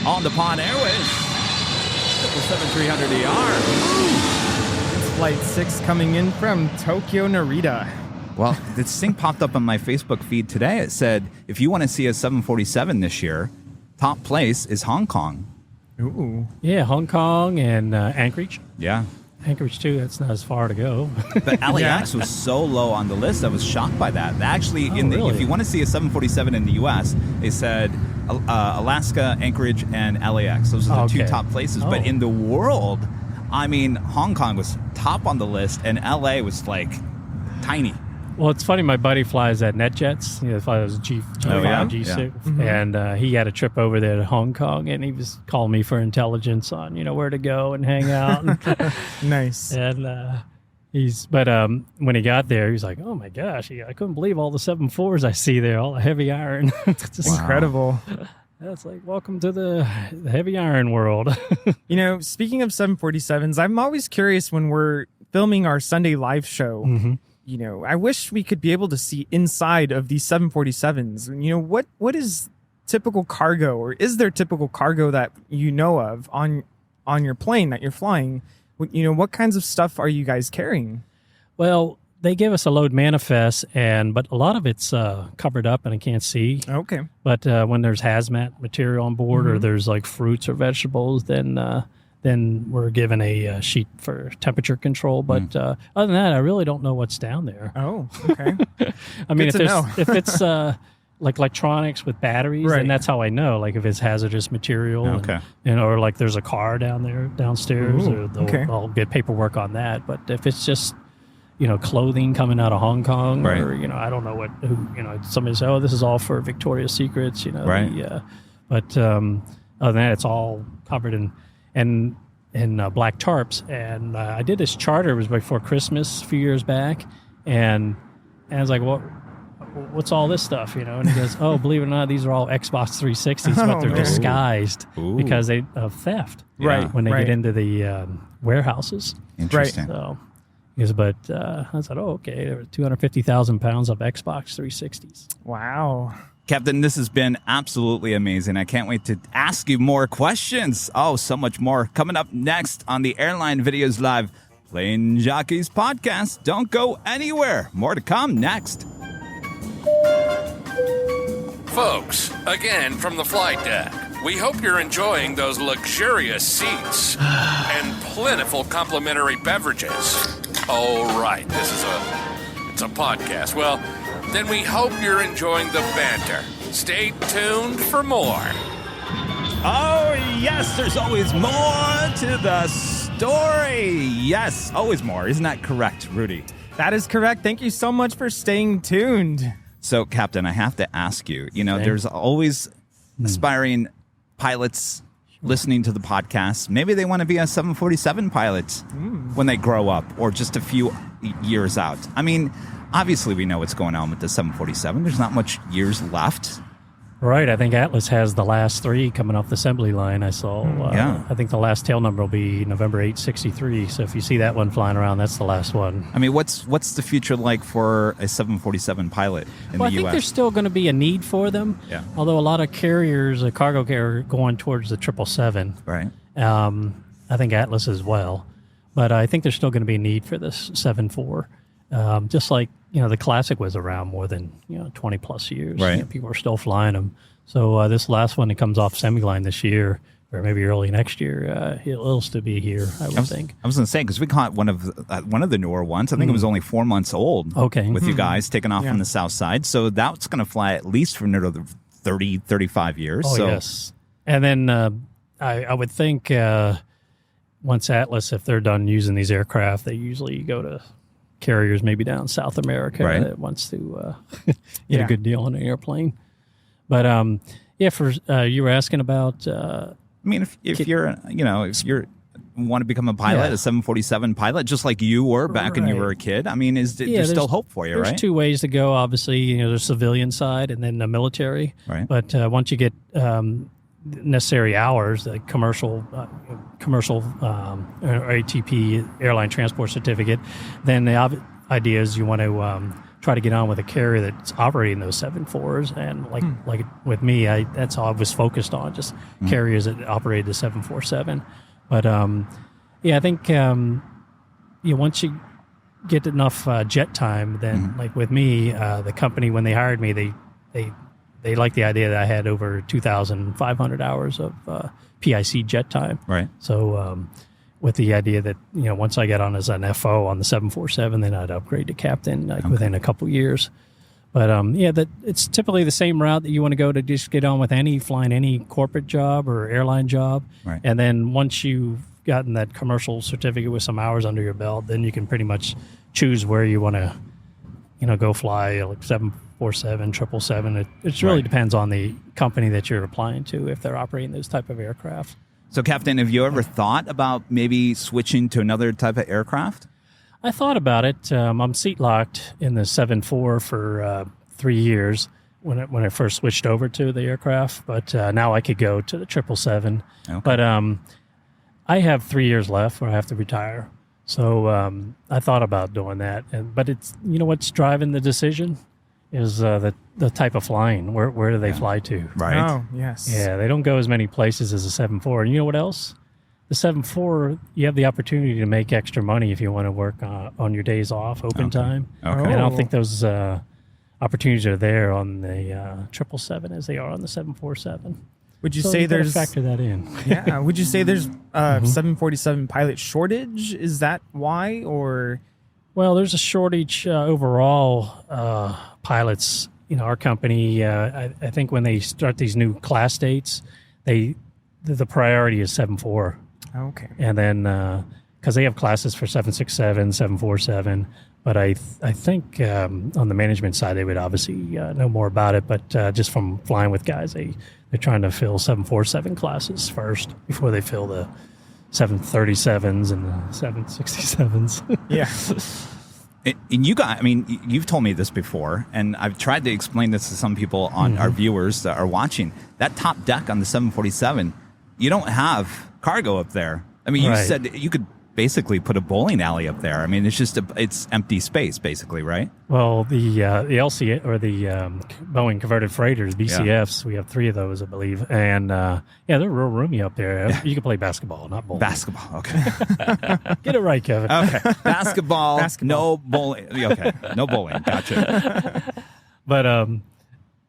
[SPEAKER 2] on the Pod Airways. 777-300ER.
[SPEAKER 3] It's Flight 6 coming in from Tokyo Narita.
[SPEAKER 2] Well, this thing popped up on my Facebook feed today. It said, if you want to see a 747 this year, top place is Hong Kong.
[SPEAKER 3] Ooh.
[SPEAKER 4] Yeah, Hong Kong and Anchorage.
[SPEAKER 2] Yeah.
[SPEAKER 4] Anchorage, too. That's not as far to go.
[SPEAKER 2] But LAX was so low on the list, I was shocked by that. Actually, if you want to see a 747 in the U.S., they said Alaska, Anchorage, and LAX. Those are the two top places. But in the world, Hong Kong was top on the list, and L.A. was, tiny.
[SPEAKER 4] Well, it's funny. My buddy flies at NetJets. He flies G5, G6. Yeah. Mm-hmm. And he had a trip over there to Hong Kong, and he was calling me for intelligence on, where to go and hang out.
[SPEAKER 3] Nice.
[SPEAKER 4] And when he got there, he was like, oh, my gosh, I couldn't believe all the 747s I see there, all the heavy iron.
[SPEAKER 3] It's incredible.
[SPEAKER 4] That's like, welcome to the heavy iron world.
[SPEAKER 3] Speaking of 747s, I'm always curious when we're filming our Sunday live show.
[SPEAKER 4] Mm-hmm.
[SPEAKER 3] I wish we could be able to see inside of these 747s. What is typical cargo, or is there typical cargo that you know of on your plane that you're flying? What kinds of stuff are you guys carrying?
[SPEAKER 4] Well, they give us a load manifest, but a lot of it's covered up and I can't see.
[SPEAKER 3] Okay.
[SPEAKER 4] But when there's hazmat material on board, or there's like fruits or vegetables, then we're given a sheet for temperature control. But other than that, I really don't know what's down there.
[SPEAKER 3] Oh, okay.
[SPEAKER 4] If it's like electronics with batteries, then that's how I know. Like if it's hazardous material, or like there's a car downstairs, I'll get paperwork on that. But if it's just clothing coming out of Hong Kong, or I don't know somebody say, oh, this is all for Victoria's Secrets, but other than that, it's all covered in black tarps. And I did this charter. It was before Christmas a few years back, and I was like, what's all this stuff, And he goes, oh, believe it or not, these are all Xbox 360s, but they're disguised because of theft, when they get into the warehouses.
[SPEAKER 2] Interesting.
[SPEAKER 4] So, but I said, oh, okay, there were 250,000 pounds of Xbox 360s.
[SPEAKER 3] Wow.
[SPEAKER 2] Captain, this has been absolutely amazing. I can't wait to ask you more questions. Oh, so much more. Coming up next on the Airline Videos Live Plane Jockeys Podcast. Don't go anywhere. More to come next.
[SPEAKER 1] Folks, again from the flight deck, we hope you're enjoying those luxurious seats and plentiful complimentary beverages. Oh, right, it's a podcast. Well, then we hope you're enjoying the banter. Stay tuned for more.
[SPEAKER 2] Oh, yes, there's always more to the story. Yes, always more. Isn't that correct, Rudy?
[SPEAKER 3] That is correct. Thank you so much for staying tuned.
[SPEAKER 2] So, Captain, I have to ask you, there's always aspiring pilots listening to the podcast. Maybe they want to be a 747 pilot when they grow up or just a few years out. I mean, obviously we know what's going on with the 747. There's not much years left.
[SPEAKER 4] Right. I think Atlas has the last 3 coming off the assembly line. I saw. I think the last tail number will be November 863. So if you see that one flying around, that's the last one.
[SPEAKER 2] I mean, what's the future like for a 747 pilot in the U.S.?
[SPEAKER 4] I think there's still going to be a need for them.
[SPEAKER 2] Yeah.
[SPEAKER 4] Although a lot of carriers, a cargo carrier, going towards the 777.
[SPEAKER 2] Right.
[SPEAKER 4] I think Atlas as well. But I think there's still going to be a need for this 74. Just like, the Classic was around more than, 20 plus years.
[SPEAKER 2] Right.
[SPEAKER 4] People are still flying them. So this last one that comes off assembly line this year, or maybe early next year, it'll still be here, I would think.
[SPEAKER 2] I was going to say, because we caught one of the newer ones. I think it was only 4 months old.
[SPEAKER 4] Okay.
[SPEAKER 2] With you guys taking off from the south side. So that's going to fly at least for another 30, 35 years.
[SPEAKER 4] Oh,
[SPEAKER 2] so.
[SPEAKER 4] Yes. And then I would think once Atlas, if they're done using these aircraft, they usually go to carriers maybe down South America that wants to get a good deal on an airplane. But for you were asking about.
[SPEAKER 2] I mean, if you're want to become a pilot, a 747 pilot, just like you were back when you were a kid. I mean, there's still hope for you, right?
[SPEAKER 4] There's 2 ways to go. Obviously, there's civilian side and then the military.
[SPEAKER 2] Right.
[SPEAKER 4] But once you get necessary hours, the commercial or ATP airline transport certificate, then the idea is you want to try to get on with a carrier that's operating those 74s, and like with me, that's all I was focused on, just carriers that operated the 747. But I think once you get enough jet time, then like with me, the company, when they hired me, they liked the idea that I had over 2,500 hours of PIC jet time.
[SPEAKER 2] Right.
[SPEAKER 4] So with the idea that, once I got on as an FO on the 747, then I'd upgrade to captain within a couple years. But that it's typically the same route that you want to go to just get on with flying any corporate job or airline job.
[SPEAKER 2] Right.
[SPEAKER 4] And then once you've gotten that commercial certificate with some hours under your belt, then you can pretty much choose where you want to, go fly, like 747, 777. It really depends on the company that you're applying to if they're operating those type of aircraft.
[SPEAKER 2] So, Captain, have you ever thought about maybe switching to another type of aircraft?
[SPEAKER 4] I thought about it. I'm seat locked in the 747 for 3 years when I first switched over to the aircraft, but now I could go to the 777. Okay. But I have 3 years left where I have to retire. So I thought about doing that. But it's what's driving the decision is the type of flying. Where do they fly to?
[SPEAKER 2] Right.
[SPEAKER 3] Oh, yes.
[SPEAKER 4] Yeah, they don't go as many places as a 747. And you know what else? The 747, you have the opportunity to make extra money if you want to work on your days off, open time.
[SPEAKER 2] Okay.
[SPEAKER 4] And I don't think those opportunities are there on the 777 as they are on the 747.
[SPEAKER 3] Would you say there's
[SPEAKER 4] factor that in?
[SPEAKER 3] Yeah. Would you say there's 747 pilot shortage? Is that why, or?
[SPEAKER 4] Well, there's a shortage overall. Pilots, our company. I think when they start these new class dates, the priority is 74.
[SPEAKER 3] Okay.
[SPEAKER 4] And then because they have classes for 767, 747. But I think on the management side, they would obviously know more about it. But just from flying with guys, they're trying to fill 747 classes first before they fill the 737s and the 767s.
[SPEAKER 3] Yeah.
[SPEAKER 2] And you guys, I mean, you've told me this before, and I've tried to explain this to some people on our viewers that are watching. That top deck on the 747, you don't have cargo up there. I mean, you said you could basically put a bowling alley up there. I mean, it's empty space, basically, right?
[SPEAKER 4] Well, the LC or the Boeing converted freighters, BCFs, we have 3 of those, I believe. And they're real roomy up there. You can play basketball, not bowling.
[SPEAKER 2] Basketball, okay.
[SPEAKER 4] Get it right, Kevin.
[SPEAKER 2] Okay. Basketball, no bowling. Okay, no bowling. Gotcha.
[SPEAKER 4] But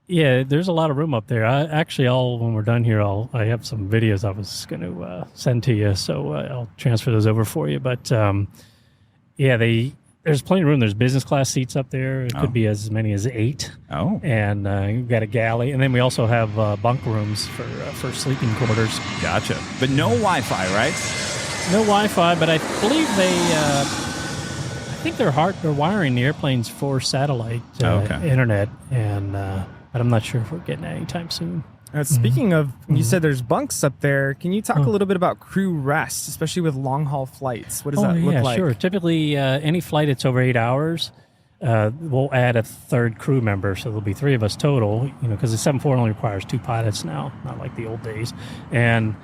[SPEAKER 4] there's a lot of room up there. When we're done here, I have some videos I was going to send to you, so I'll transfer those over for you. But there's plenty of room. There's business class seats up there. It could be as many as 8.
[SPEAKER 2] Oh,
[SPEAKER 4] and you've got a galley, and then we also have bunk rooms for sleeping quarters.
[SPEAKER 2] Gotcha. But no Wi-Fi, right?
[SPEAKER 4] No Wi-Fi, but I believe I think they're wiring the airplanes for satellite internet, and but I'm not sure if we're getting that anytime soon.
[SPEAKER 3] Speaking of, you said there's bunks up there. Can you talk a little bit about crew rest, especially with long-haul flights? What does that look like?
[SPEAKER 4] Sure. Typically, any flight that's over 8 hours, we'll add a 3rd crew member, so there'll be 3 of us total, because the 747 only requires 2 pilots now, not like the old days. And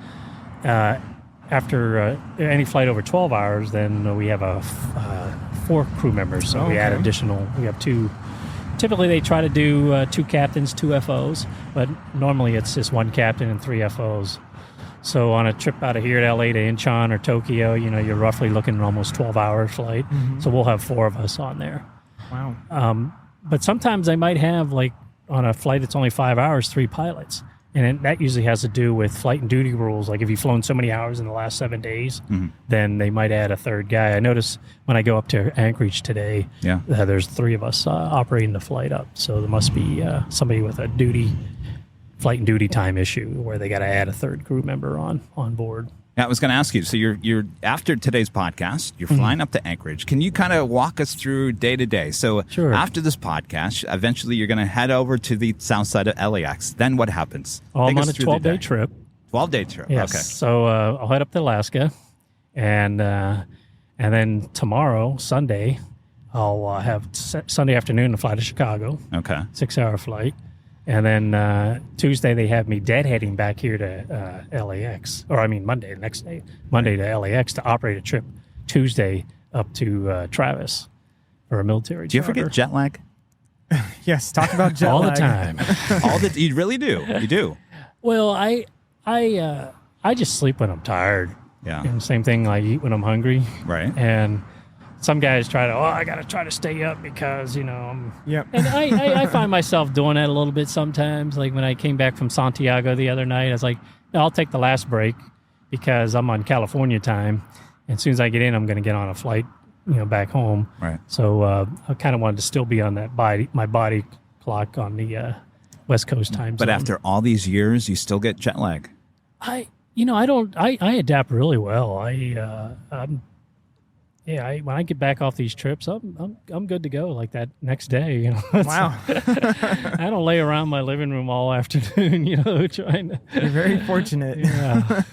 [SPEAKER 4] after any flight over 12 hours, then we have 4 crew members, so we add additional, we have 2. Typically, they try to do 2 captains, 2 FOs, but normally it's just 1 captain and 3 FOs. So on a trip out of here to LA to Incheon or Tokyo, you're roughly looking at almost 12-hour flight. Mm-hmm. So we'll have 4 of us on there.
[SPEAKER 3] Wow.
[SPEAKER 4] But sometimes they might have, like, on a flight that's only 5 hours, 3 pilots. And that usually has to do with flight and duty rules. Like if you've flown so many hours in the last 7 days, then they might add a 3rd guy. I notice when I go up to Anchorage today, there's 3 of us operating the flight up. So there must be somebody with a flight and duty time issue where they got to add a 3rd crew member on board.
[SPEAKER 2] Yeah, I was going to ask you. So you're after today's podcast, you're flying up to Anchorage. Can you kind of walk us through day to day? So after this podcast, eventually you're going to head over to the south side of LAX. Then what happens?
[SPEAKER 4] I'm on a 12-day trip.
[SPEAKER 2] 12-day trip.
[SPEAKER 4] Yes.
[SPEAKER 2] Okay.
[SPEAKER 4] So I'll head up to Alaska, and then tomorrow, Sunday, I'll have Sunday afternoon to fly to Chicago.
[SPEAKER 2] Okay.
[SPEAKER 4] 6-hour flight. And then Tuesday, they have me deadheading back here to LAX. Monday, the next day. Monday to LAX to operate a trip Tuesday up to Travis for a military
[SPEAKER 2] Do you
[SPEAKER 4] charter.
[SPEAKER 2] ever get jet lag?
[SPEAKER 3] Yes, talk about jet
[SPEAKER 4] all
[SPEAKER 3] lag.
[SPEAKER 4] the time.
[SPEAKER 2] You really do. You do.
[SPEAKER 4] Well, I just sleep when I'm tired.
[SPEAKER 2] Yeah.
[SPEAKER 4] And same thing, I eat when I'm hungry.
[SPEAKER 2] Right.
[SPEAKER 4] And some guys I got to try to stay up because, I'm...
[SPEAKER 3] Yep.
[SPEAKER 4] And I find myself doing that a little bit sometimes. Like when I came back from Santiago the other night, I was like, no, I'll take the last break because I'm on California time. And as soon as I get in, I'm going to get on a flight, back home.
[SPEAKER 2] Right.
[SPEAKER 4] So I kind of wanted to still be on that my body clock on the West Coast time zone.
[SPEAKER 2] But after all these years, you still get jet lag?
[SPEAKER 4] I adapt really well. When I get back off these trips, I'm good to go. Like that next day,
[SPEAKER 3] Wow.
[SPEAKER 4] I don't lay around my living room all afternoon, trying to.
[SPEAKER 3] You're very fortunate.
[SPEAKER 4] Yeah.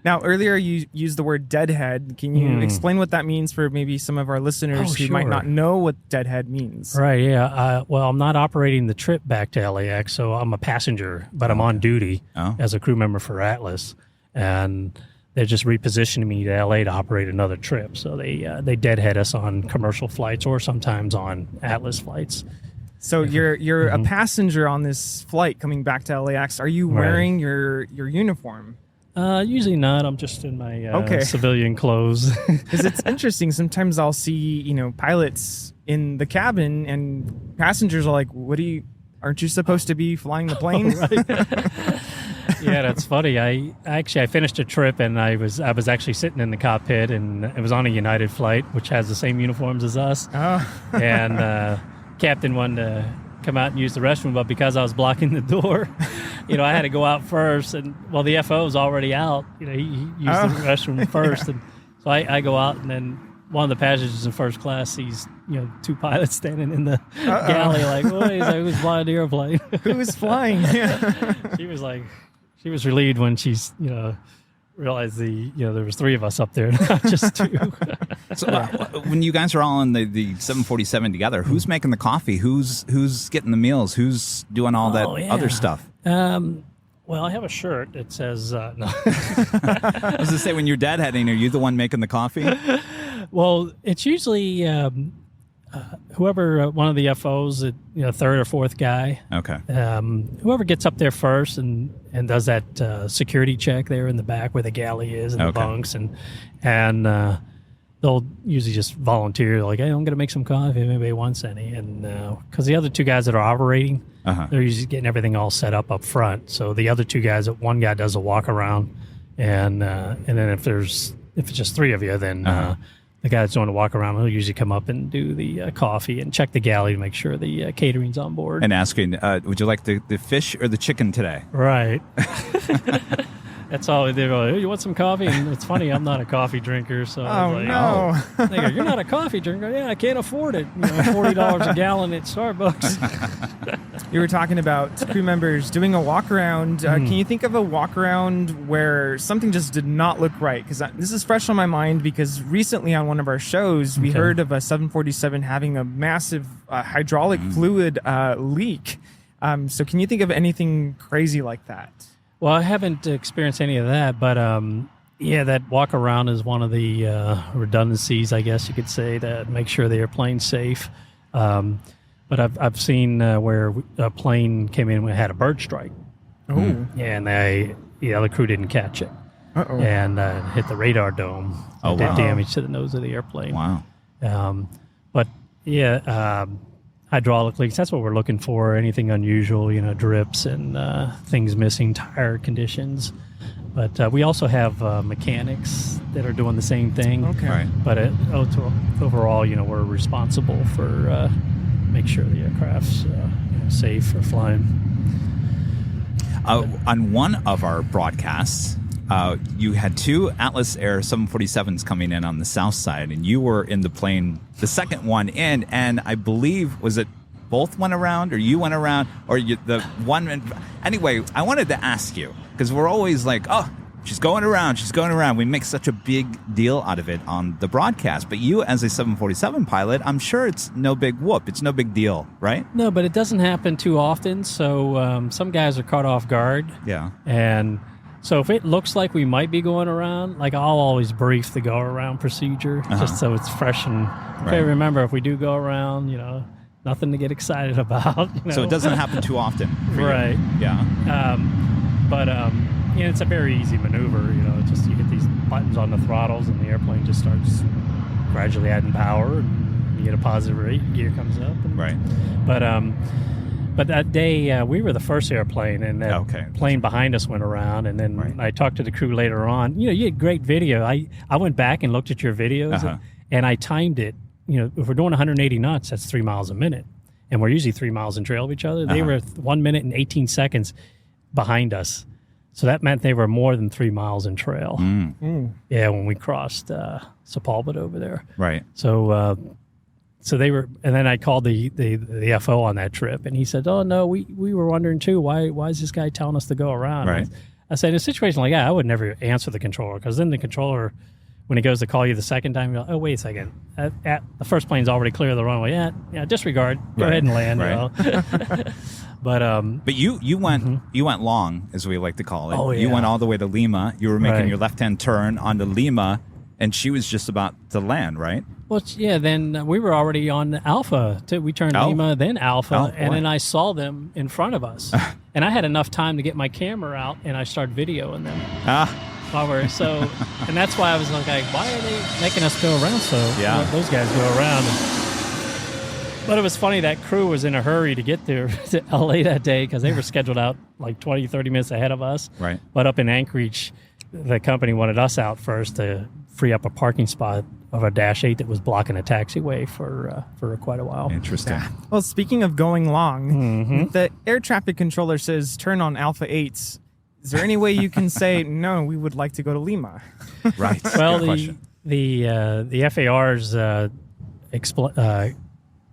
[SPEAKER 3] Now, earlier you used the word deadhead. Can you explain what that means for maybe some of our listeners who might not know what deadhead means?
[SPEAKER 4] Right. Yeah. I'm not operating the trip back to LAX, so I'm a passenger, but I'm on duty as a crew member for Atlas, and they're just repositioning me to LA to operate another trip. So they deadhead us on commercial flights or sometimes on Atlas flights.
[SPEAKER 3] So you're a passenger on this flight coming back to LAX. Are you wearing your uniform?
[SPEAKER 4] Usually not. I'm just in my civilian clothes.
[SPEAKER 3] Because it's interesting. Sometimes I'll see pilots in the cabin, and passengers are like, aren't you supposed to be flying the plane?
[SPEAKER 4] Yeah, that's funny. I finished a trip, and I was actually sitting in the cockpit, and it was on a United flight, which has the same uniforms as us.
[SPEAKER 3] Oh.
[SPEAKER 4] And captain wanted to come out and use the restroom, but because I was blocking the door, I had to go out first. And the FO was already out. He used the restroom first, and so I go out, and then one of the passengers in first class sees 2 pilots standing in the galley, like, who's flying the airplane?
[SPEAKER 3] Who is flying?
[SPEAKER 4] She was relieved when she's realized there was 3 of us up there, not just 2.
[SPEAKER 2] So when you guys are all on the 747 together, who's making the coffee? Who's getting the meals? Who's doing all that other stuff?
[SPEAKER 4] Well, I have a shirt that says no.
[SPEAKER 2] I was going to say, when your dad had in, are you the one making the coffee?
[SPEAKER 4] Well, it's usually whoever one of the FOs, third or fourth guy.
[SPEAKER 2] Okay.
[SPEAKER 4] Whoever gets up there first and does that security check there in the back where the galley is and the bunks, and they'll usually just volunteer, like, hey, I'm going to make some coffee if anybody wants any. And because the other two guys that are operating, they're usually getting everything all set up front. So the other two guys, one guy does a walk around, and then if it's just three of you, then the guy that's doing a walk around, he'll usually come up and do the coffee and check the galley to make sure the catering's on board.
[SPEAKER 2] And asking, would you like the fish or the chicken today?
[SPEAKER 4] Right. That's all they go, hey, you want some coffee? And it's funny, I'm not a coffee drinker, so I was like, They go, you're not a coffee drinker? Yeah, I can't afford it. $40 a gallon at Starbucks.
[SPEAKER 3] You were talking about crew members doing a walk around. Can you think of a walk around where something just did not look right? Because this is fresh on my mind, because recently on one of our shows, we heard of a 747 having a massive hydraulic fluid leak. So can you think of anything crazy like that?
[SPEAKER 4] Well, I haven't experienced any of that, but that walk around is one of the redundancies, I guess you could say, to make sure the airplane's safe. But I've seen where a plane came in and had a bird strike.
[SPEAKER 3] Oh.
[SPEAKER 4] And the other crew didn't catch it. And hit the radar dome. Did damage to the nose of the airplane.
[SPEAKER 2] Wow.
[SPEAKER 4] But hydraulic leaks, that's what we're looking for. Anything unusual, drips and things missing, tire conditions. But we also have mechanics that are doing the same thing.
[SPEAKER 3] Okay.
[SPEAKER 2] Right.
[SPEAKER 4] But overall, we're responsible for make sure the aircraft's safe for flying.
[SPEAKER 2] On one of our broadcasts, you had two Atlas Air 747s coming in on the south side, and you were in the plane, the second one in, and I believe, was it both went around, or you went around, or the one? Anyway, I wanted to ask you, because we're always like, oh, she's going around. We make such a big deal out of it on the broadcast. But you, as a 747 pilot, I'm sure it's no big whoop. It's no big deal, right?
[SPEAKER 4] No, but it doesn't happen too often, so some guys are caught off guard.
[SPEAKER 2] Yeah.
[SPEAKER 4] And so if it looks like we might be going around, like, I'll always brief the go-around procedure just so it's fresh. And okay, remember, if we do go around, nothing to get excited about.
[SPEAKER 2] So it doesn't happen too often for you.
[SPEAKER 4] Right.
[SPEAKER 2] Yeah.
[SPEAKER 4] But it's a very easy maneuver. Just you hit these buttons on the throttles and the airplane just starts gradually adding power. And you get a positive rate, gear comes up.
[SPEAKER 2] Right.
[SPEAKER 4] But that day, we were the first airplane, and that plane behind us went around, and then I talked to the crew later on. You had great video. I went back and looked at your videos, and I timed it. If we're doing 180 knots, that's 3 miles a minute, and we're usually 3 miles in trail of each other. They were 1 minute and 18 seconds behind us. So that meant they were more than 3 miles in trail. Yeah, when we crossed Sepulveda over there.
[SPEAKER 2] Right.
[SPEAKER 4] So they were, and then I called the FO on that trip, and he said, "Oh no, we were wondering too. Why is this guy telling us to go around?"
[SPEAKER 2] Right.
[SPEAKER 4] I said, in a situation like that, I would never answer the controller, because then the controller, when he goes to call you the second time, you're like, "Oh, wait a second, the first plane's already clear of the runway. Yeah, disregard. Go ahead and land."
[SPEAKER 2] Right. But you went long, as we like to call it.
[SPEAKER 4] Oh, yeah.
[SPEAKER 2] You went all the way to Lima. You were making your left-hand turn onto Lima, and she was just about to land, right?
[SPEAKER 4] Well, yeah, then we were already on Alpha. We turned Lima, then Alpha, and then I saw them in front of us. And I had enough time to get my camera out, and I started videoing them. And that's why I was like, why are they making us go around those guys go around. But it was funny, that crew was in a hurry to get there to LA that day, because they were scheduled out like 20, 30 minutes ahead of us.
[SPEAKER 2] Right.
[SPEAKER 4] But up in Anchorage, the company wanted us out first to free up a parking spot of a Dash 8 that was blocking a taxiway for quite a while.
[SPEAKER 2] Interesting.
[SPEAKER 3] Well, speaking of going long, the air traffic controller says turn on Alpha 8s. Is there any way you can say, no, we would like to go to Lima?
[SPEAKER 2] Right.
[SPEAKER 4] Well, the FARs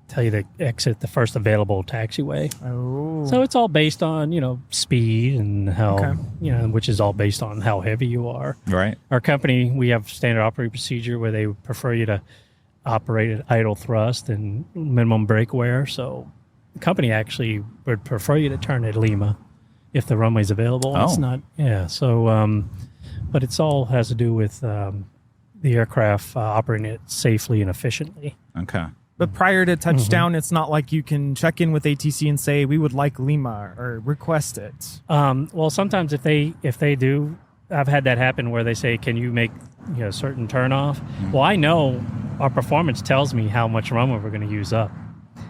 [SPEAKER 4] tell you to exit the first available taxiway.
[SPEAKER 3] Oh.
[SPEAKER 4] So it's all based on, speed and how, which is all based on how heavy you are.
[SPEAKER 2] Right.
[SPEAKER 4] Our company, we have standard operating procedure where they prefer you to operate at idle thrust and minimum brake wear. So the company actually would prefer you to turn at Lima if the runway's available.
[SPEAKER 2] Oh.
[SPEAKER 4] It's not. Yeah. So, but it's all has to do with the aircraft operating it safely and efficiently.
[SPEAKER 2] Okay.
[SPEAKER 3] But prior to touchdown, it's not like you can check in with ATC and say, we would like Lima or request it.
[SPEAKER 4] Well, sometimes if they do, I've had that happen where they say, can you make certain turnoff? Well, I know our performance tells me how much runway we're going to use up.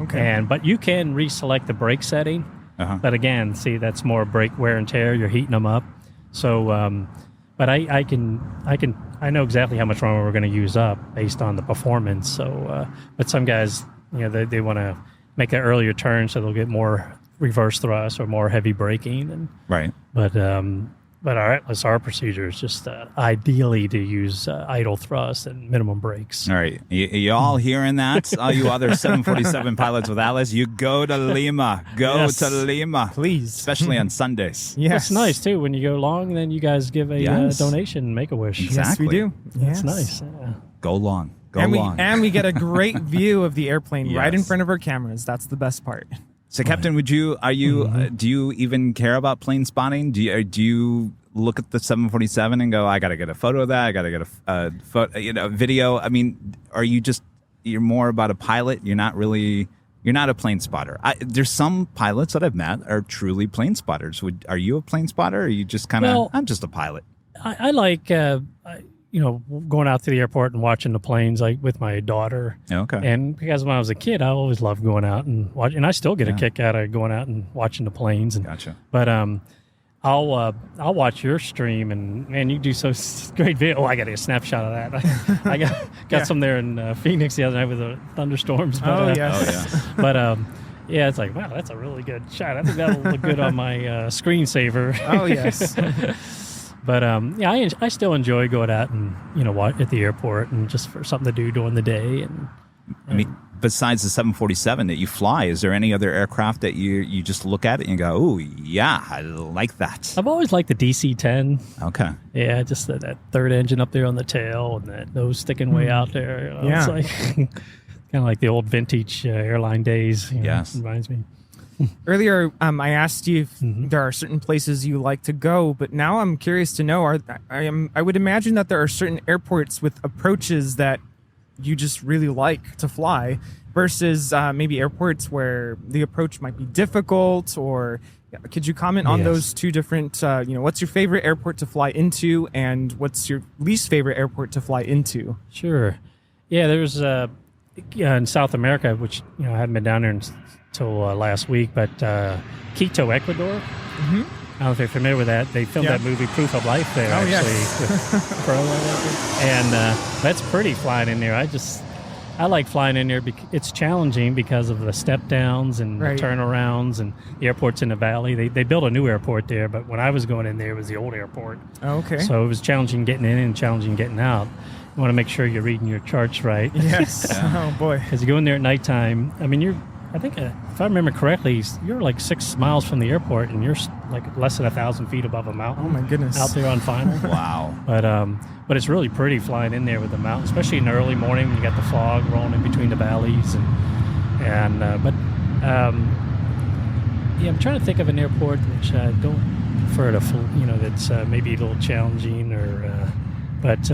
[SPEAKER 3] Okay.
[SPEAKER 4] But you can reselect the brake setting. But again, see, that's more brake wear and tear. You're heating them up. So, but I know exactly how much runway we're going to use up based on the performance. So, but some guys, they want to make an earlier turn so they'll get more reverse thrust or more heavy braking. And
[SPEAKER 2] Right.
[SPEAKER 4] But our SR procedure is just ideally to use idle thrust and minimum brakes.
[SPEAKER 2] All right. You all hearing that? All you other 747 pilots with Atlas, you go to Lima. Go to Lima.
[SPEAKER 3] Please.
[SPEAKER 2] Especially on Sundays.
[SPEAKER 3] Yes.
[SPEAKER 4] It's nice, too. When you go long, then you guys give a donation, Make-A-Wish.
[SPEAKER 2] Exactly.
[SPEAKER 3] Yes, we do. Yes.
[SPEAKER 4] It's nice. Yeah.
[SPEAKER 2] Go long. Go
[SPEAKER 3] And
[SPEAKER 2] long.
[SPEAKER 3] we get a great view of the airplane right in
[SPEAKER 2] Yes.
[SPEAKER 3] front of our cameras. That's the best part.
[SPEAKER 2] So, Captain, do you even care about plane spotting? Do you look at the 747 and go, I got to get a photo of that. I got to get a video. I mean, you're more about a pilot. You're not a plane spotter. There's some pilots that I've met are truly plane spotters. Are you a plane spotter? Or are you just kind of, I'm just a pilot?
[SPEAKER 4] I like, going out to the airport and watching the planes, like with my daughter.
[SPEAKER 2] Okay.
[SPEAKER 4] And because when I was a kid, I always loved going out and watch, and I still get a kick out of going out and watching the planes. And,
[SPEAKER 2] Gotcha.
[SPEAKER 4] But I'll watch your stream, and man, you do so great video. Oh, I got a snapshot of that. I got some there in Phoenix the other night with the thunderstorms. But,
[SPEAKER 3] yes.
[SPEAKER 4] But yeah, it's like, wow, that's a really good shot. I think that'll look good on my screensaver.
[SPEAKER 3] Oh, yes.
[SPEAKER 4] But I still enjoy going out and watch at the airport and just for something to do during the day. And
[SPEAKER 2] I mean, besides the 747 that you fly, is there any other aircraft that you just look at it and go, oh yeah, I like that?
[SPEAKER 4] I've always liked the DC-10.
[SPEAKER 2] Okay.
[SPEAKER 4] Yeah, just that third engine up there on the tail and that nose sticking way out there.
[SPEAKER 3] Yeah.
[SPEAKER 4] It's like kind of like the old vintage airline days.
[SPEAKER 2] Yes.
[SPEAKER 4] Reminds me.
[SPEAKER 3] Earlier, I asked you if there are certain places you like to go, but now I'm curious to know, I would imagine that there are certain airports with approaches that you just really like to fly versus maybe airports where the approach might be difficult, or could you comment on those two different, what's your favorite airport to fly into and what's your least favorite airport to fly into?
[SPEAKER 4] Sure. Yeah, there's in South America, which I hadn't been down there until last week, but Quito, Ecuador. I don't know if you're familiar with that. They filmed that movie Proof of Life there, with Pro. And that's pretty flying in there. I like flying in there because it's challenging because of the step downs and the turnarounds, and the airport's in the valley. They built a new airport there, but when I was going in there, it was the old airport.
[SPEAKER 3] Oh, okay.
[SPEAKER 4] So it was challenging getting in and challenging getting out. You want to make sure you're reading your charts right.
[SPEAKER 3] Yes. Oh, boy.
[SPEAKER 4] Because you go in there at nighttime. I mean, I think, if I remember correctly, you're like 6 miles from the airport, and you're like less than 1,000 feet above a mountain.
[SPEAKER 3] Oh, my goodness.
[SPEAKER 4] Out there on final.
[SPEAKER 2] Wow.
[SPEAKER 4] But it's really pretty flying in there with the mountain, especially in the early morning when you got the fog rolling in between the valleys. I'm trying to think of an airport which I don't prefer to, that's maybe a little challenging, but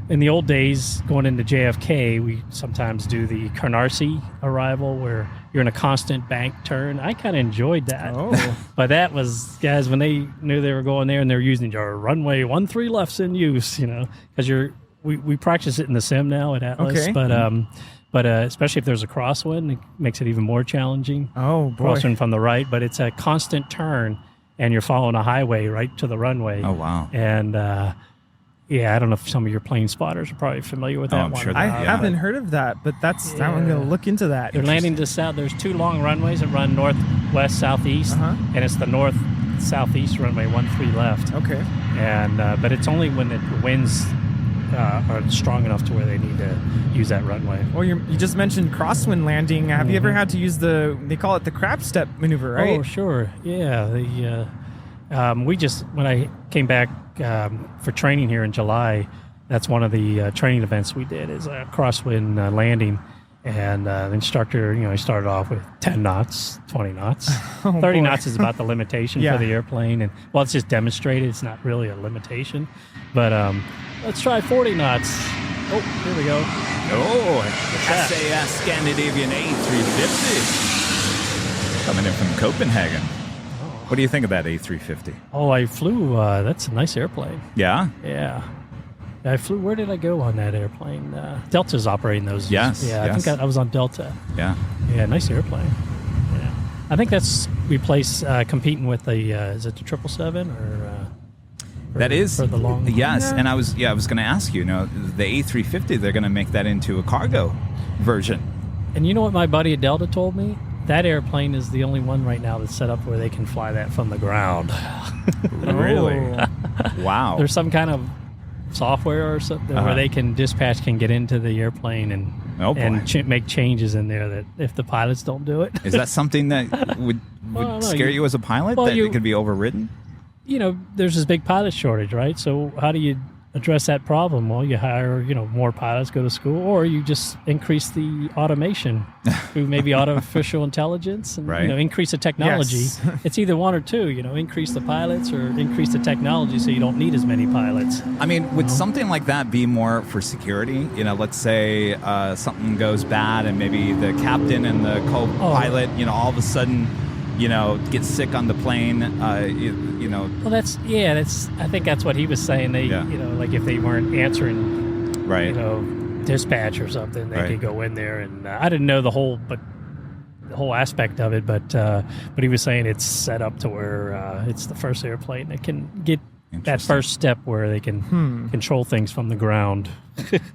[SPEAKER 4] in the old days, going into JFK, we sometimes do the Canarsie arrival where you're in a constant bank turn. I kind of enjoyed that.
[SPEAKER 3] Oh.
[SPEAKER 4] But that was, guys, when they knew they were going there and they're using your runway 13 left's in use, because we practice it in the sim now at Atlas.
[SPEAKER 3] Okay.
[SPEAKER 4] But especially if there's a crosswind, it makes it even more challenging.
[SPEAKER 3] Oh, boy.
[SPEAKER 4] Crosswind from the right, but it's a constant turn and you're following a highway right to the runway.
[SPEAKER 2] Oh, wow.
[SPEAKER 4] And, I don't know if some of your plane spotters are probably familiar with that
[SPEAKER 2] I'm
[SPEAKER 4] one.
[SPEAKER 2] sure
[SPEAKER 3] I haven't heard of that, but I'm going to look into that.
[SPEAKER 4] You're landing just south. There's 2 long runways that run northwest, southeast, and it's the north-southeast runway, 13 left.
[SPEAKER 3] Okay.
[SPEAKER 4] And but it's only when the winds are strong enough to where they need to use that runway.
[SPEAKER 3] Well, you just mentioned Crosswind Landing. Have you ever had to use they call it the crab step maneuver, right?
[SPEAKER 4] Oh, sure. Yeah. When I came back for training here in July, that's one of the training events we did is a Crosswind Landing. And the instructor, he started off with 10 knots, 20 knots. 30
[SPEAKER 3] boy.
[SPEAKER 4] knots is about the limitation
[SPEAKER 3] Yeah.
[SPEAKER 4] for the airplane. And well, it's just demonstrated. It's not really a limitation. But let's try 40 knots. Oh, here we go.
[SPEAKER 2] Oh, SAS Scandinavian A350 coming in from Copenhagen. What do you think of that A350?
[SPEAKER 4] Oh, I flew. That's a nice airplane.
[SPEAKER 2] Yeah?
[SPEAKER 4] Yeah. I flew. Where did I go on that airplane? Delta's operating those.
[SPEAKER 2] Yes,
[SPEAKER 4] Yeah,
[SPEAKER 2] yes.
[SPEAKER 4] I think I was on Delta.
[SPEAKER 2] Yeah.
[SPEAKER 4] Yeah, nice airplane. Yeah. I think that's replaced competing with the, is it the 777 or?
[SPEAKER 2] That is
[SPEAKER 4] for the long.
[SPEAKER 2] Yes,
[SPEAKER 3] Yeah.
[SPEAKER 2] and I was going to ask you, the A350, they're going to make that into a cargo version.
[SPEAKER 4] And you know what my buddy at Delta told me? That airplane is the only one right now that's set up where they can fly that from the ground.
[SPEAKER 2] Really?
[SPEAKER 3] Oh.
[SPEAKER 2] Wow.
[SPEAKER 4] There's some kind of software or something where they can get into the airplane and
[SPEAKER 2] Oh, boy.
[SPEAKER 4] and make changes in there that if the pilots don't do it.
[SPEAKER 2] Is that something that would
[SPEAKER 4] Well, no,
[SPEAKER 2] scare you as a pilot,
[SPEAKER 4] well,
[SPEAKER 2] that it could be overridden?
[SPEAKER 4] There's this big pilot shortage, right? So how do you address that problem? Well, you hire, more pilots, go to school, or you just increase the automation through maybe artificial intelligence and,
[SPEAKER 2] Right.
[SPEAKER 4] increase the technology.
[SPEAKER 3] Yes.
[SPEAKER 4] It's either one or two, increase the pilots or increase the technology so you don't need as many pilots.
[SPEAKER 2] I mean, would something like that be more for security? Let's say something goes bad and maybe the captain and the co-pilot, all of a sudden, get sick on the plane,
[SPEAKER 4] Well, I think that's what he was saying. They,
[SPEAKER 2] Yeah.
[SPEAKER 4] like if they weren't answering,
[SPEAKER 2] right.
[SPEAKER 4] dispatch or something, they
[SPEAKER 2] Right.
[SPEAKER 4] could go in there. And I didn't know the whole aspect of it, but he was saying it's set up to where it's the first airplane that can get that
[SPEAKER 2] Interesting.
[SPEAKER 4] first step where they can control things from the ground.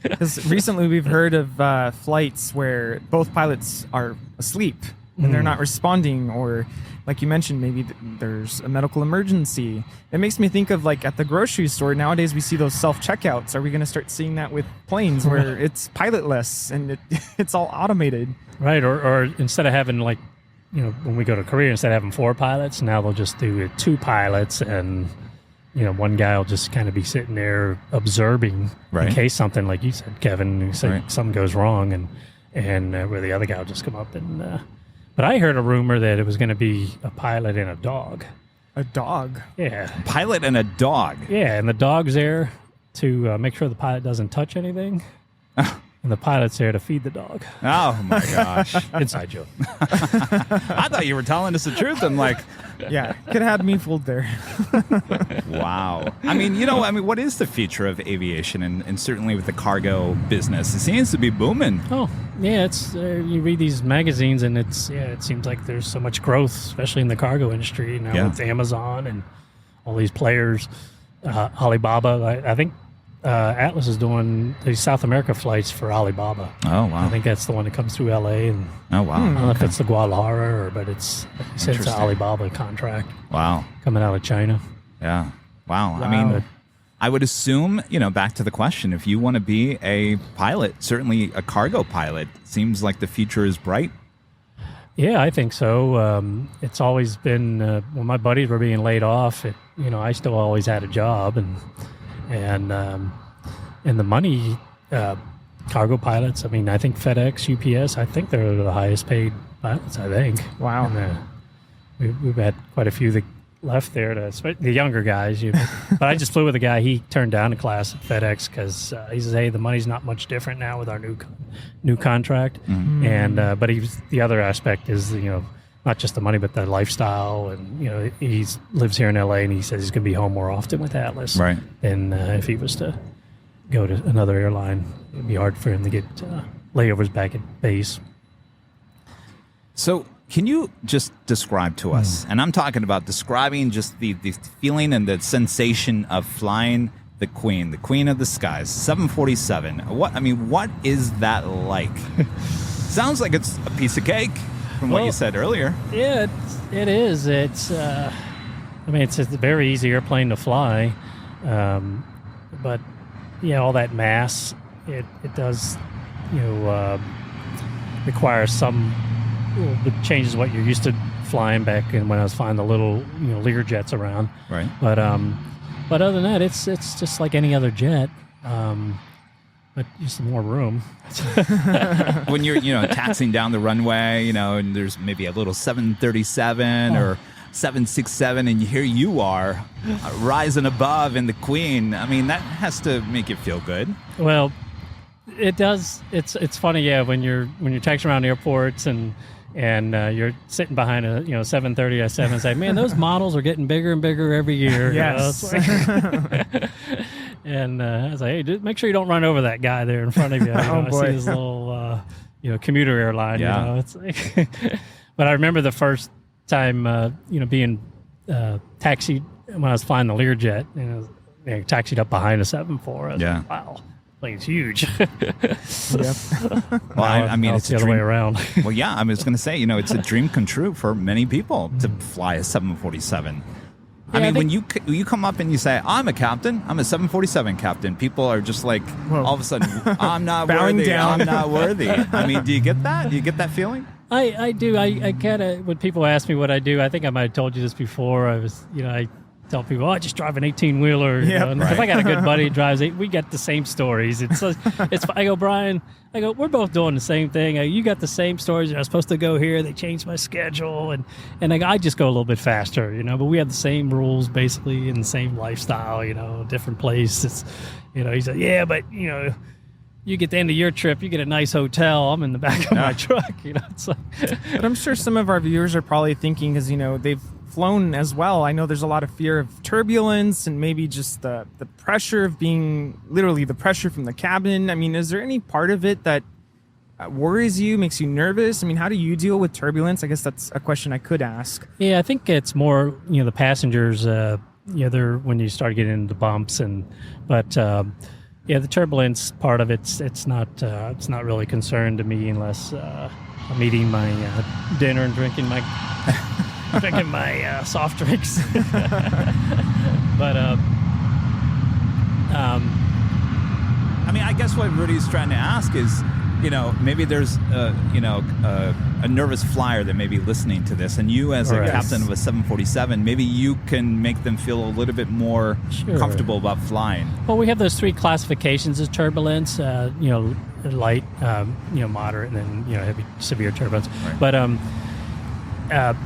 [SPEAKER 3] Because recently we've heard of flights where both pilots are asleep and they're not responding, or like you mentioned, maybe there's a medical emergency. It makes me think of like at the grocery store nowadays we see those self-checkouts. Are we going to start seeing that with planes where it's pilotless and it's all automated?
[SPEAKER 4] Right, or instead of having when we go to Korea, instead of having 4 pilots, now they'll just do 2 pilots and one guy will just kind of be sitting there observing
[SPEAKER 2] Right.
[SPEAKER 4] in case something, like you said, Kevin, you said
[SPEAKER 2] Right.
[SPEAKER 4] something goes wrong, and where the other guy will just come up and. But I heard a rumor that it was going to be a pilot and a dog.
[SPEAKER 3] A dog.
[SPEAKER 4] Yeah,
[SPEAKER 2] Pilot and a dog.
[SPEAKER 4] yeah, and the dog's there to make sure the pilot doesn't touch anything, and the pilot's there to feed the dog.
[SPEAKER 2] Oh, my gosh.
[SPEAKER 4] Inside joke.
[SPEAKER 2] I thought you were telling us the truth. I'm like,
[SPEAKER 3] Yeah, could have me fooled there.
[SPEAKER 2] wow. I mean, what is the future of aviation and certainly with the cargo business? It seems to be booming.
[SPEAKER 4] Oh, yeah, it's you read these magazines and it seems like there's so much growth, especially in the cargo industry now
[SPEAKER 2] Yeah.
[SPEAKER 4] with Amazon and all these players. Alibaba, I think Atlas is doing these South America flights for Alibaba.
[SPEAKER 2] Oh, wow.
[SPEAKER 4] I think that's the one that comes through LA, and
[SPEAKER 2] Oh, wow.
[SPEAKER 4] I don't know if it's the Guadalajara but it's an
[SPEAKER 2] Interesting.
[SPEAKER 4] Alibaba contract
[SPEAKER 2] Wow.
[SPEAKER 4] coming out of China.
[SPEAKER 2] Yeah. Wow. I
[SPEAKER 3] Wow.
[SPEAKER 2] mean, I would assume, back to the question, if you want to be a pilot, certainly a cargo pilot, seems like the future is bright.
[SPEAKER 4] Yeah, I think so. It's always been when my buddies were being laid off. I still always had a job, and the money, cargo pilots. I mean, I think FedEx, UPS. I think they're the highest paid pilots. I think.
[SPEAKER 3] Wow.
[SPEAKER 4] And, we've had quite a few that left there, the younger guys. But I just flew with a guy. He turned down a class at FedEx because he says, "Hey, the money's not much different now with our new contract." And but the other aspect is not just the money but the lifestyle, and he lives here in LA and he says he's going to be home more often with Atlas.
[SPEAKER 2] Right.
[SPEAKER 4] And if he was to go to another airline, it'd be hard for him to get layovers back at base.
[SPEAKER 2] So can you just describe to us, and I'm talking about describing just the feeling and the sensation of flying the Queen of the Skies, 747. What is that like? Sounds like it's a piece of cake from what you
[SPEAKER 4] Well,
[SPEAKER 2] said earlier.
[SPEAKER 4] Yeah, it is. It's it's a very easy airplane to fly, but all that mass, it does require some it changes what you're used to flying back in when I was flying the little Learjets around.
[SPEAKER 2] Right.
[SPEAKER 4] But other than that, it's just like any other jet. but just some more room.
[SPEAKER 2] When you're, taxiing down the runway, and there's maybe a little 737 or 767, and here you are rising above in the Queen. I mean, that has to make you feel good.
[SPEAKER 4] Well, it does. It's funny, yeah. When you're taxiing around airports and you're sitting behind a 737 and say, man, those models are getting bigger and bigger every year.
[SPEAKER 3] Yes.
[SPEAKER 4] And I was like, hey, dude, make sure you don't run over that guy there in front of you.
[SPEAKER 3] Oh, boy.
[SPEAKER 4] I see this little commuter airline.
[SPEAKER 2] Yeah.
[SPEAKER 4] It's like, but I remember the first time being taxied when I was flying the Learjet, I taxied up behind a 747. I was like, wow. Plane's huge.
[SPEAKER 3] Yep.
[SPEAKER 2] Well, I mean, it's
[SPEAKER 4] the other way around.
[SPEAKER 2] Well, yeah, I was going to say, it's a dream come true for many people to fly a 747. I mean, when you come up and you say, I'm a captain, I'm a 747 captain, people are just like, all of a sudden, I'm not worthy,
[SPEAKER 3] down.
[SPEAKER 2] I'm not worthy. I mean, do you get that? Do you get that feeling?
[SPEAKER 4] I do. I kind of, when people ask me what I do, I think I might have told you this before. I was, I tell people, I just drive an 18-wheeler. If I got a good buddy who drives it, we get the same stories. It's I go, Brian, we're both doing the same thing. You got the same stories. I was supposed to go here. They changed my schedule. And I just go a little bit faster, but we have the same rules basically and the same lifestyle, different place. It's, he said, yeah, but, you get the end of your trip, you get a nice hotel. I'm in the back of my truck, It's like,
[SPEAKER 3] But I'm sure some of our viewers are probably thinking, because, they've flown as well. I know there's a lot of fear of turbulence and maybe just the pressure of being, literally the pressure from the cabin. I mean, is there any part of it that worries you, makes you nervous? I mean, how do you deal with turbulence? I guess that's a question I could ask.
[SPEAKER 4] Yeah, I think it's more, the passengers, they're, when you start getting into bumps but the turbulence part of it's not really concerned to me unless I'm eating my dinner and drinking my soft drinks. But
[SPEAKER 2] I mean, I guess what Rudy's trying to ask is, maybe there's a nervous flyer that may be listening to this, and you as a captain of a 747, maybe you can make them feel a little bit more comfortable about flying.
[SPEAKER 4] Well, we have those three classifications of turbulence, light, moderate, and then, heavy, severe turbulence. Right. But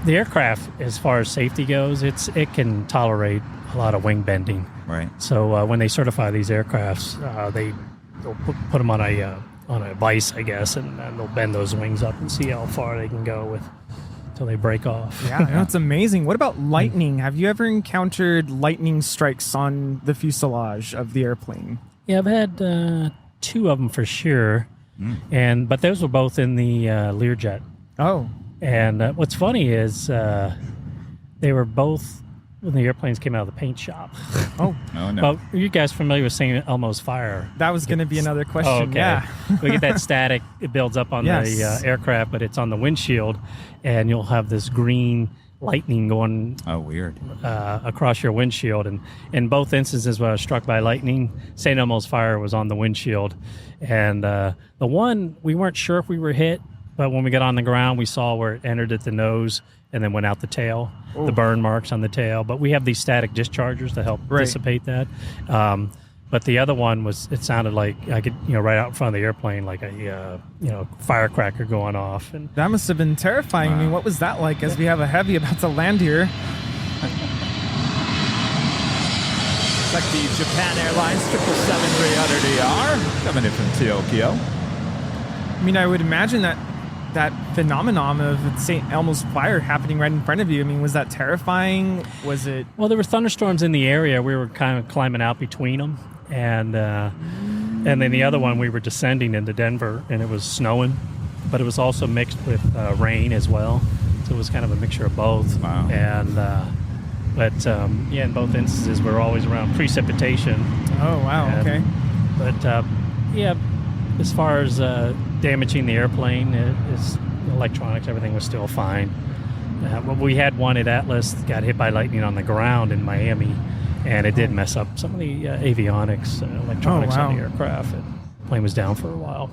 [SPEAKER 4] the aircraft, as far as safety goes, it can tolerate a lot of wing bending.
[SPEAKER 2] Right.
[SPEAKER 4] So when they certify these aircrafts, they'll put them on a vise, I guess, and they'll bend those wings up and see how far they can go until they break off.
[SPEAKER 3] Yeah, it's amazing. What about lightning? Have you ever encountered lightning strikes on the fuselage of the airplane?
[SPEAKER 4] Yeah, I've had 2 of them for sure, but those were both in the Learjet.
[SPEAKER 3] Oh.
[SPEAKER 4] And what's funny is they were both when the airplanes came out of the paint shop.
[SPEAKER 3] Oh
[SPEAKER 2] no!
[SPEAKER 4] Well, are you guys familiar with St. Elmo's fire?
[SPEAKER 3] That was going to be another question.
[SPEAKER 4] Oh, okay.
[SPEAKER 3] Yeah,
[SPEAKER 4] we get that static. It builds up on the aircraft, but it's on the windshield, and you'll have this green lightning going.
[SPEAKER 2] Oh, weird!
[SPEAKER 4] Across your windshield, and in both instances where I was struck by lightning, St. Elmo's fire was on the windshield, and the one we weren't sure if we were hit. But when we got on the ground, we saw where it entered at the nose and then went out the tail, the burn marks on the tail. But we have these static dischargers to help dissipate that. But the other one it sounded like I could, right out in front of the airplane, like a, firecracker going off. And
[SPEAKER 3] that must have been terrifying. Wow. I mean, what was that like as we have a heavy about to land here?
[SPEAKER 2] It's like the Japan Airlines 777-300ER coming in from Tokyo.
[SPEAKER 3] I mean, I would imagine that phenomenon of St. Elmo's fire happening right in front of you. I mean, was that terrifying? Was it?
[SPEAKER 4] Well, there were thunderstorms in the area. We were kind of climbing out between them, and then the other one we were descending into Denver, and it was snowing, but it was also mixed with rain as well. So it was kind of a mixture of both.
[SPEAKER 2] Wow.
[SPEAKER 4] And in both instances, we're always around precipitation.
[SPEAKER 3] Oh wow. Okay.
[SPEAKER 4] But as far as damaging the airplane, electronics, everything was still fine. We had one at Atlas that got hit by lightning on the ground in Miami, and it did mess up some of the avionics, electronics on the aircraft. The plane was down for a while.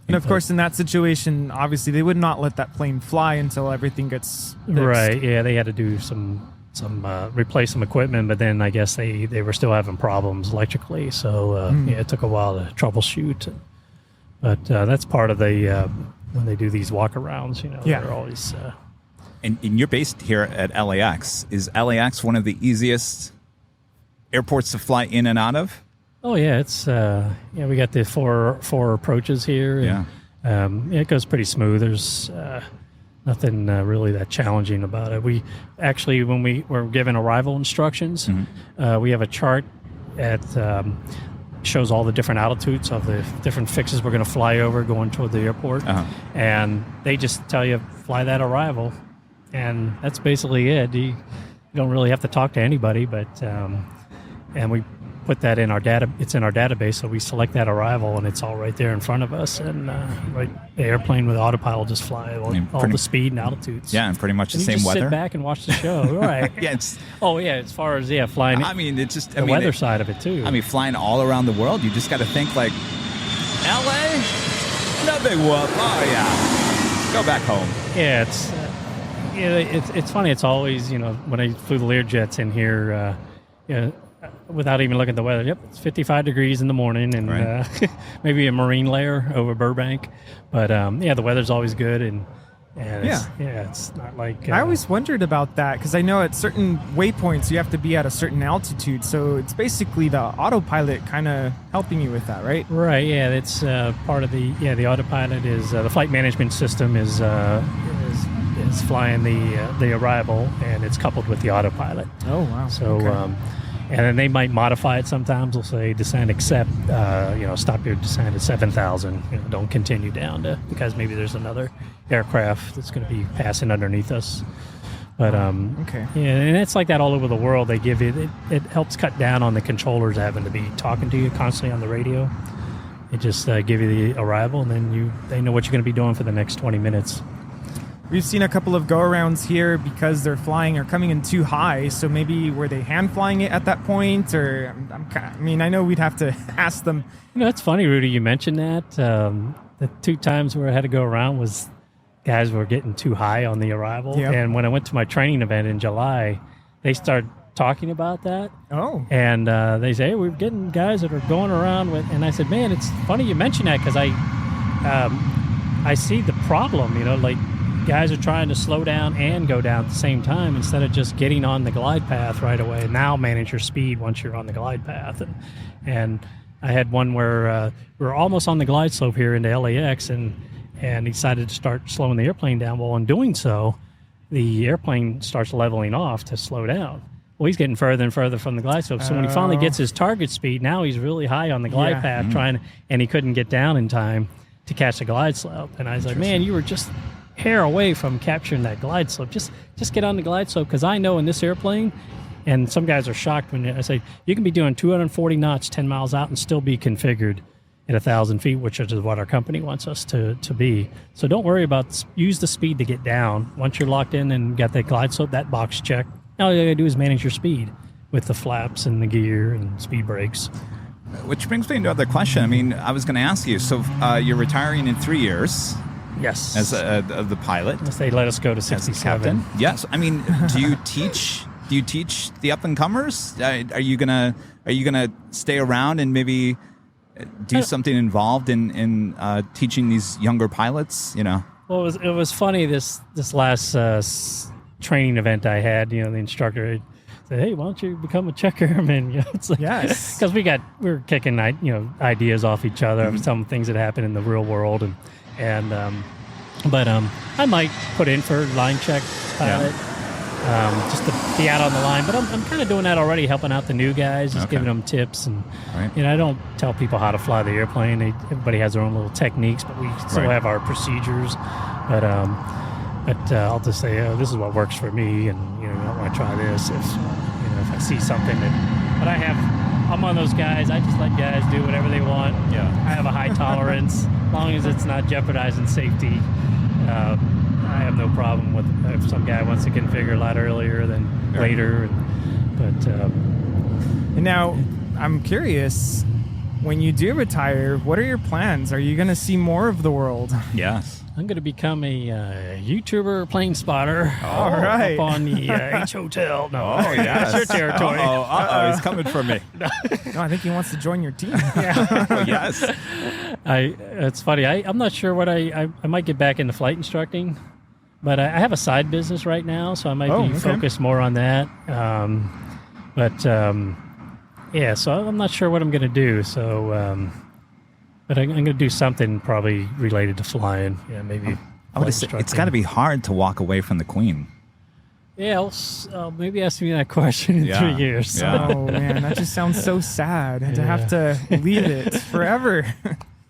[SPEAKER 3] And of course, in that situation, obviously, they would not let that plane fly until everything gets fixed.
[SPEAKER 4] Right, yeah, they had to do some replace some equipment, but then I guess they were still having problems electrically. So it took a while to troubleshoot. But that's part of the when they do these walk-arounds, they're always...
[SPEAKER 2] And you're based here at LAX. Is LAX one of the easiest airports to fly in and out of?
[SPEAKER 4] Oh, yeah. It's we got the four approaches here.
[SPEAKER 2] Yeah.
[SPEAKER 4] And, it goes pretty smooth. There's nothing really that challenging about it. We actually, when we were given arrival instructions, we have a chart that shows all the different altitudes of the different fixes we're going to fly over going toward the airport. And they just tell you, fly that arrival. And that's basically it. You don't really have to talk to anybody, but and we put that in our data. It's in our database, so we select that arrival, and it's all right there in front of us. And the airplane with autopilot will just fly all the speed and altitudes.
[SPEAKER 2] Yeah, and pretty much the same
[SPEAKER 4] just
[SPEAKER 2] weather.
[SPEAKER 4] Sit back and watch the show. Right.
[SPEAKER 2] As
[SPEAKER 4] far as flying.
[SPEAKER 2] I mean, it's just
[SPEAKER 4] the weather side of it too.
[SPEAKER 2] I mean, flying all around the world, you just got to think like, LA, no big whoop. Oh yeah, go back home.
[SPEAKER 4] Yeah, it's funny. It's always, when I flew the Learjets in here, without even looking at the weather, yep, it's 55 degrees in the morning and maybe a marine layer over Burbank. But, the weather's always good. And it's not like...
[SPEAKER 3] I always wondered about that because I know at certain waypoints you have to be at a certain altitude. So it's basically the autopilot kind of helping you with that, right?
[SPEAKER 4] Right, yeah. It's part of the autopilot is... the flight management system is flying the arrival, and it's coupled with the autopilot.
[SPEAKER 3] Oh, wow.
[SPEAKER 4] So, okay. And then they might modify it sometimes. They'll say descent except, stop your descent at 7,000. Don't continue down because maybe there's another aircraft that's going to be passing underneath us. But,
[SPEAKER 3] okay.
[SPEAKER 4] Yeah, and it's like that all over the world. They give you, it helps cut down on the controllers having to be talking to you constantly on the radio. It just give you the arrival, and then they know what you're going to be doing for the next 20 minutes.
[SPEAKER 3] We've seen a couple of go-arounds here because they're flying or coming in too high. So maybe were they hand flying it at that point? Or I know we'd have to ask them.
[SPEAKER 4] It's funny, Rudy, you mentioned that. The 2 times where I had to go around was guys were getting too high on the arrival.
[SPEAKER 3] Yep.
[SPEAKER 4] And when I went to my training event in July, they started talking about that.
[SPEAKER 3] Oh.
[SPEAKER 4] And they say, hey, we're getting guys that are going around with... And I said, man, it's funny you mention that because I see the problem, guys are trying to slow down and go down at the same time instead of just getting on the glide path right away. Now manage your speed once you're on the glide path. And I had one where we were almost on the glide slope here into LAX and decided to start slowing the airplane down. Well, in doing so, the airplane starts leveling off to slow down. Well, he's getting further and further from the glide slope. So when he finally gets his target speed, now he's really high on the glide path and he couldn't get down in time to catch the glide slope. And I was like, man, you were just hair away from capturing that glide slope. Just get on the glide slope because I know in this airplane, and some guys are shocked when I say you can be doing 240 knots 10 miles out and still be configured at 1,000 feet, which is what our company wants us to be. So don't worry about use the speed to get down. Once you're locked in and got that glide slope, that box checked, all you got to do is manage your speed with the flaps and the gear and speed brakes.
[SPEAKER 2] Which brings me to another question. I mean, I was going to ask you, so you're retiring in 3 years.
[SPEAKER 4] Yes.
[SPEAKER 2] As the pilot.
[SPEAKER 4] Yes, they let us go to 67.
[SPEAKER 2] Yes. I mean, do you teach the up and comers? Are you gonna stay around and maybe do something involved in teaching these younger pilots?
[SPEAKER 4] Well, it was funny this last training event I had. The instructor said, "Hey, why don't you become a check airman?" It's like,
[SPEAKER 3] yes,
[SPEAKER 4] because we were kicking ideas off each other of some things that happen in the real world but I might put in for line check pilot just to be out on the line. But I'm kind of doing that already, helping out the new guys, just giving them tips. And I don't tell people how to fly the airplane. Everybody has their own little techniques, but we still have our procedures. But I'll just say, this is what works for me, and I want to try this if I see something that. But I'm one of those guys. I just let guys do whatever they want. Yeah, I have a high tolerance, as long as it's not jeopardizing safety. I have no problem with if some guy wants to configure a lot earlier than later.
[SPEAKER 3] And now, I'm curious. When you do retire, what are your plans? Are you going to see more of the world?
[SPEAKER 2] Yes.
[SPEAKER 4] I'm going to become a YouTuber plane spotter.
[SPEAKER 3] All right.
[SPEAKER 4] Up on the H Hotel. No,
[SPEAKER 2] Oh, yes.
[SPEAKER 4] that's your territory.
[SPEAKER 2] He's coming for me.
[SPEAKER 3] No, I think he wants to join your team.
[SPEAKER 2] Oh, yes.
[SPEAKER 4] It's funny. I'm not sure what I might get back into flight instructing, but I have a side business right now, so I might be focused more on that. Yeah, so I'm not sure what I'm going to do. So, but I'm going to do something probably related to flying. Yeah, maybe.
[SPEAKER 2] I would say it's got to be hard to walk away from the Queen.
[SPEAKER 4] Yeah, maybe ask me that question in 3 years.
[SPEAKER 2] Yeah.
[SPEAKER 3] Oh, man, that just sounds so sad to have to leave it forever.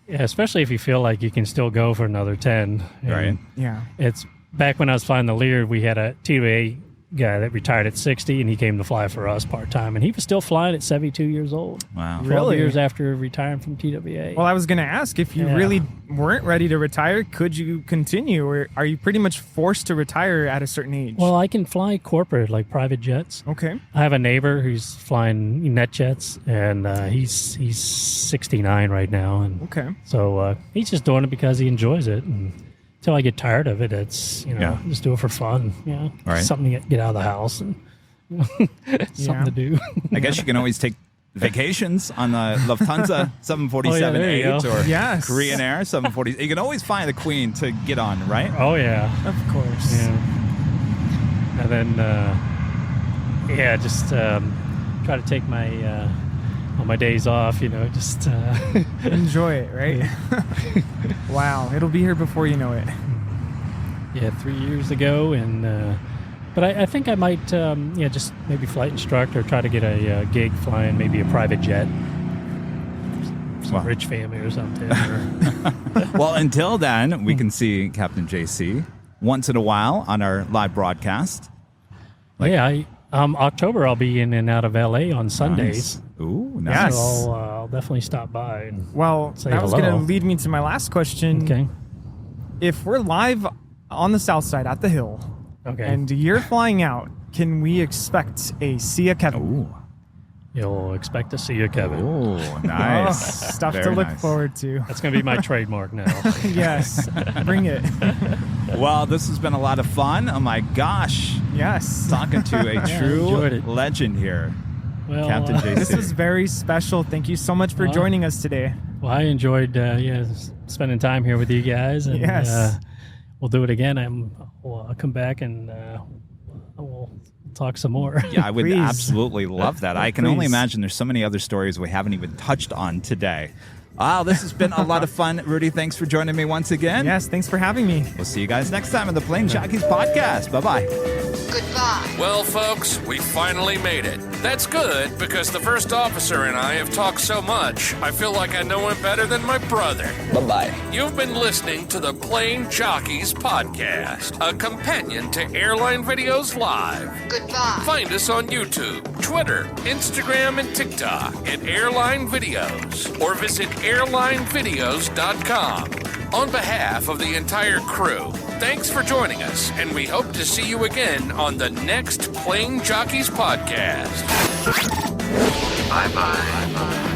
[SPEAKER 4] Yeah, especially if you feel like you can still go for another 10.
[SPEAKER 2] Right.
[SPEAKER 3] Yeah.
[SPEAKER 4] It's back when I was flying the Lear, we had a TWA guy that retired at 60, and he came to fly for us part-time, and he was still flying at 72 years old.
[SPEAKER 2] Wow.
[SPEAKER 4] 12
[SPEAKER 3] Really?
[SPEAKER 4] years after retiring from TWA.
[SPEAKER 3] Well, I was going to ask, if you really weren't ready to retire, could you continue, or are you pretty much forced to retire at a certain age?
[SPEAKER 4] Well, I can fly corporate, like private jets.
[SPEAKER 3] Okay.
[SPEAKER 4] I have a neighbor who's flying net jets, and he's 69 right now, and
[SPEAKER 3] Okay.
[SPEAKER 4] so he's just doing it because he enjoys it. And until I get tired of it, it's just do it for fun.
[SPEAKER 2] Right.
[SPEAKER 4] Something to get out of the house and something to do.
[SPEAKER 2] I guess you can always take vacations on the Lufthansa 747-8 or
[SPEAKER 3] Yes.
[SPEAKER 2] Korean Air 740. You can always find the Queen to get on, right?
[SPEAKER 4] Oh yeah,
[SPEAKER 3] Of course.
[SPEAKER 4] yeah. And then just try to take my on my days off. Just
[SPEAKER 3] Enjoy it, right? Wow. It'll be here before you know it.
[SPEAKER 4] 3 years ago, and but I think I might just maybe flight instructor, try to get a gig flying maybe a private jet, some rich family or something.
[SPEAKER 2] Well, until then, we can see Captain JC once in a while on our live broadcast.
[SPEAKER 4] October I'll be in and out of LA on Sundays.
[SPEAKER 2] Nice. Ooh, nice.
[SPEAKER 3] Yes.
[SPEAKER 4] So I'll definitely stop by. And
[SPEAKER 3] Well,
[SPEAKER 4] say
[SPEAKER 3] that was going to
[SPEAKER 4] hello.
[SPEAKER 3] lead me to my last question.
[SPEAKER 4] Okay.
[SPEAKER 3] If we're live on the south side at the hill,
[SPEAKER 4] Okay.
[SPEAKER 3] and you're flying out, can we expect a see ya Kevin?
[SPEAKER 2] Ooh.
[SPEAKER 4] You'll expect to see you, Kevin.
[SPEAKER 2] Ooh,
[SPEAKER 3] Oh,
[SPEAKER 2] nice.
[SPEAKER 3] stuff to
[SPEAKER 2] Very
[SPEAKER 3] look
[SPEAKER 2] nice.
[SPEAKER 3] forward to.
[SPEAKER 4] That's going to be my trademark now.
[SPEAKER 3] Yes. Bring it.
[SPEAKER 2] Well, this has been a lot of fun. Oh my gosh.
[SPEAKER 3] Yes.
[SPEAKER 2] Talking to a
[SPEAKER 4] I
[SPEAKER 2] true
[SPEAKER 4] enjoyed it.
[SPEAKER 2] legend here,
[SPEAKER 4] Well,
[SPEAKER 2] Captain JC.
[SPEAKER 3] This was very special. Thank you so much for joining us today.
[SPEAKER 4] Well, I enjoyed spending time here with you guys. And,
[SPEAKER 3] Yes.
[SPEAKER 4] We'll do it again. I'll come back and we'll talk some more.
[SPEAKER 2] Yeah, I would
[SPEAKER 3] Please.
[SPEAKER 2] absolutely love that. I can only
[SPEAKER 3] Please.
[SPEAKER 2] imagine there's so many other stories we haven't even touched on today. Wow, this has been a lot of fun. Rudy, thanks for joining me once again.
[SPEAKER 3] Yes, thanks for having me.
[SPEAKER 2] We'll see you guys next time on the Plane Jockeys Podcast. Bye-bye.
[SPEAKER 5] Goodbye.
[SPEAKER 1] Well, folks, we finally made it. That's good, because the first officer and I have talked so much, I feel like I know him better than my brother.
[SPEAKER 5] Bye-bye.
[SPEAKER 1] You've been listening to the Plane Jockeys Podcast, a companion to Airline Videos Live.
[SPEAKER 5] Goodbye.
[SPEAKER 1] Find us on YouTube, Twitter, Instagram, and TikTok at Airline Videos, or visit airlinevideos.com. On behalf of the entire crew, thanks for joining us, and we hope to see you again on the next Plane Jockeys Podcast.
[SPEAKER 6] Bye-bye.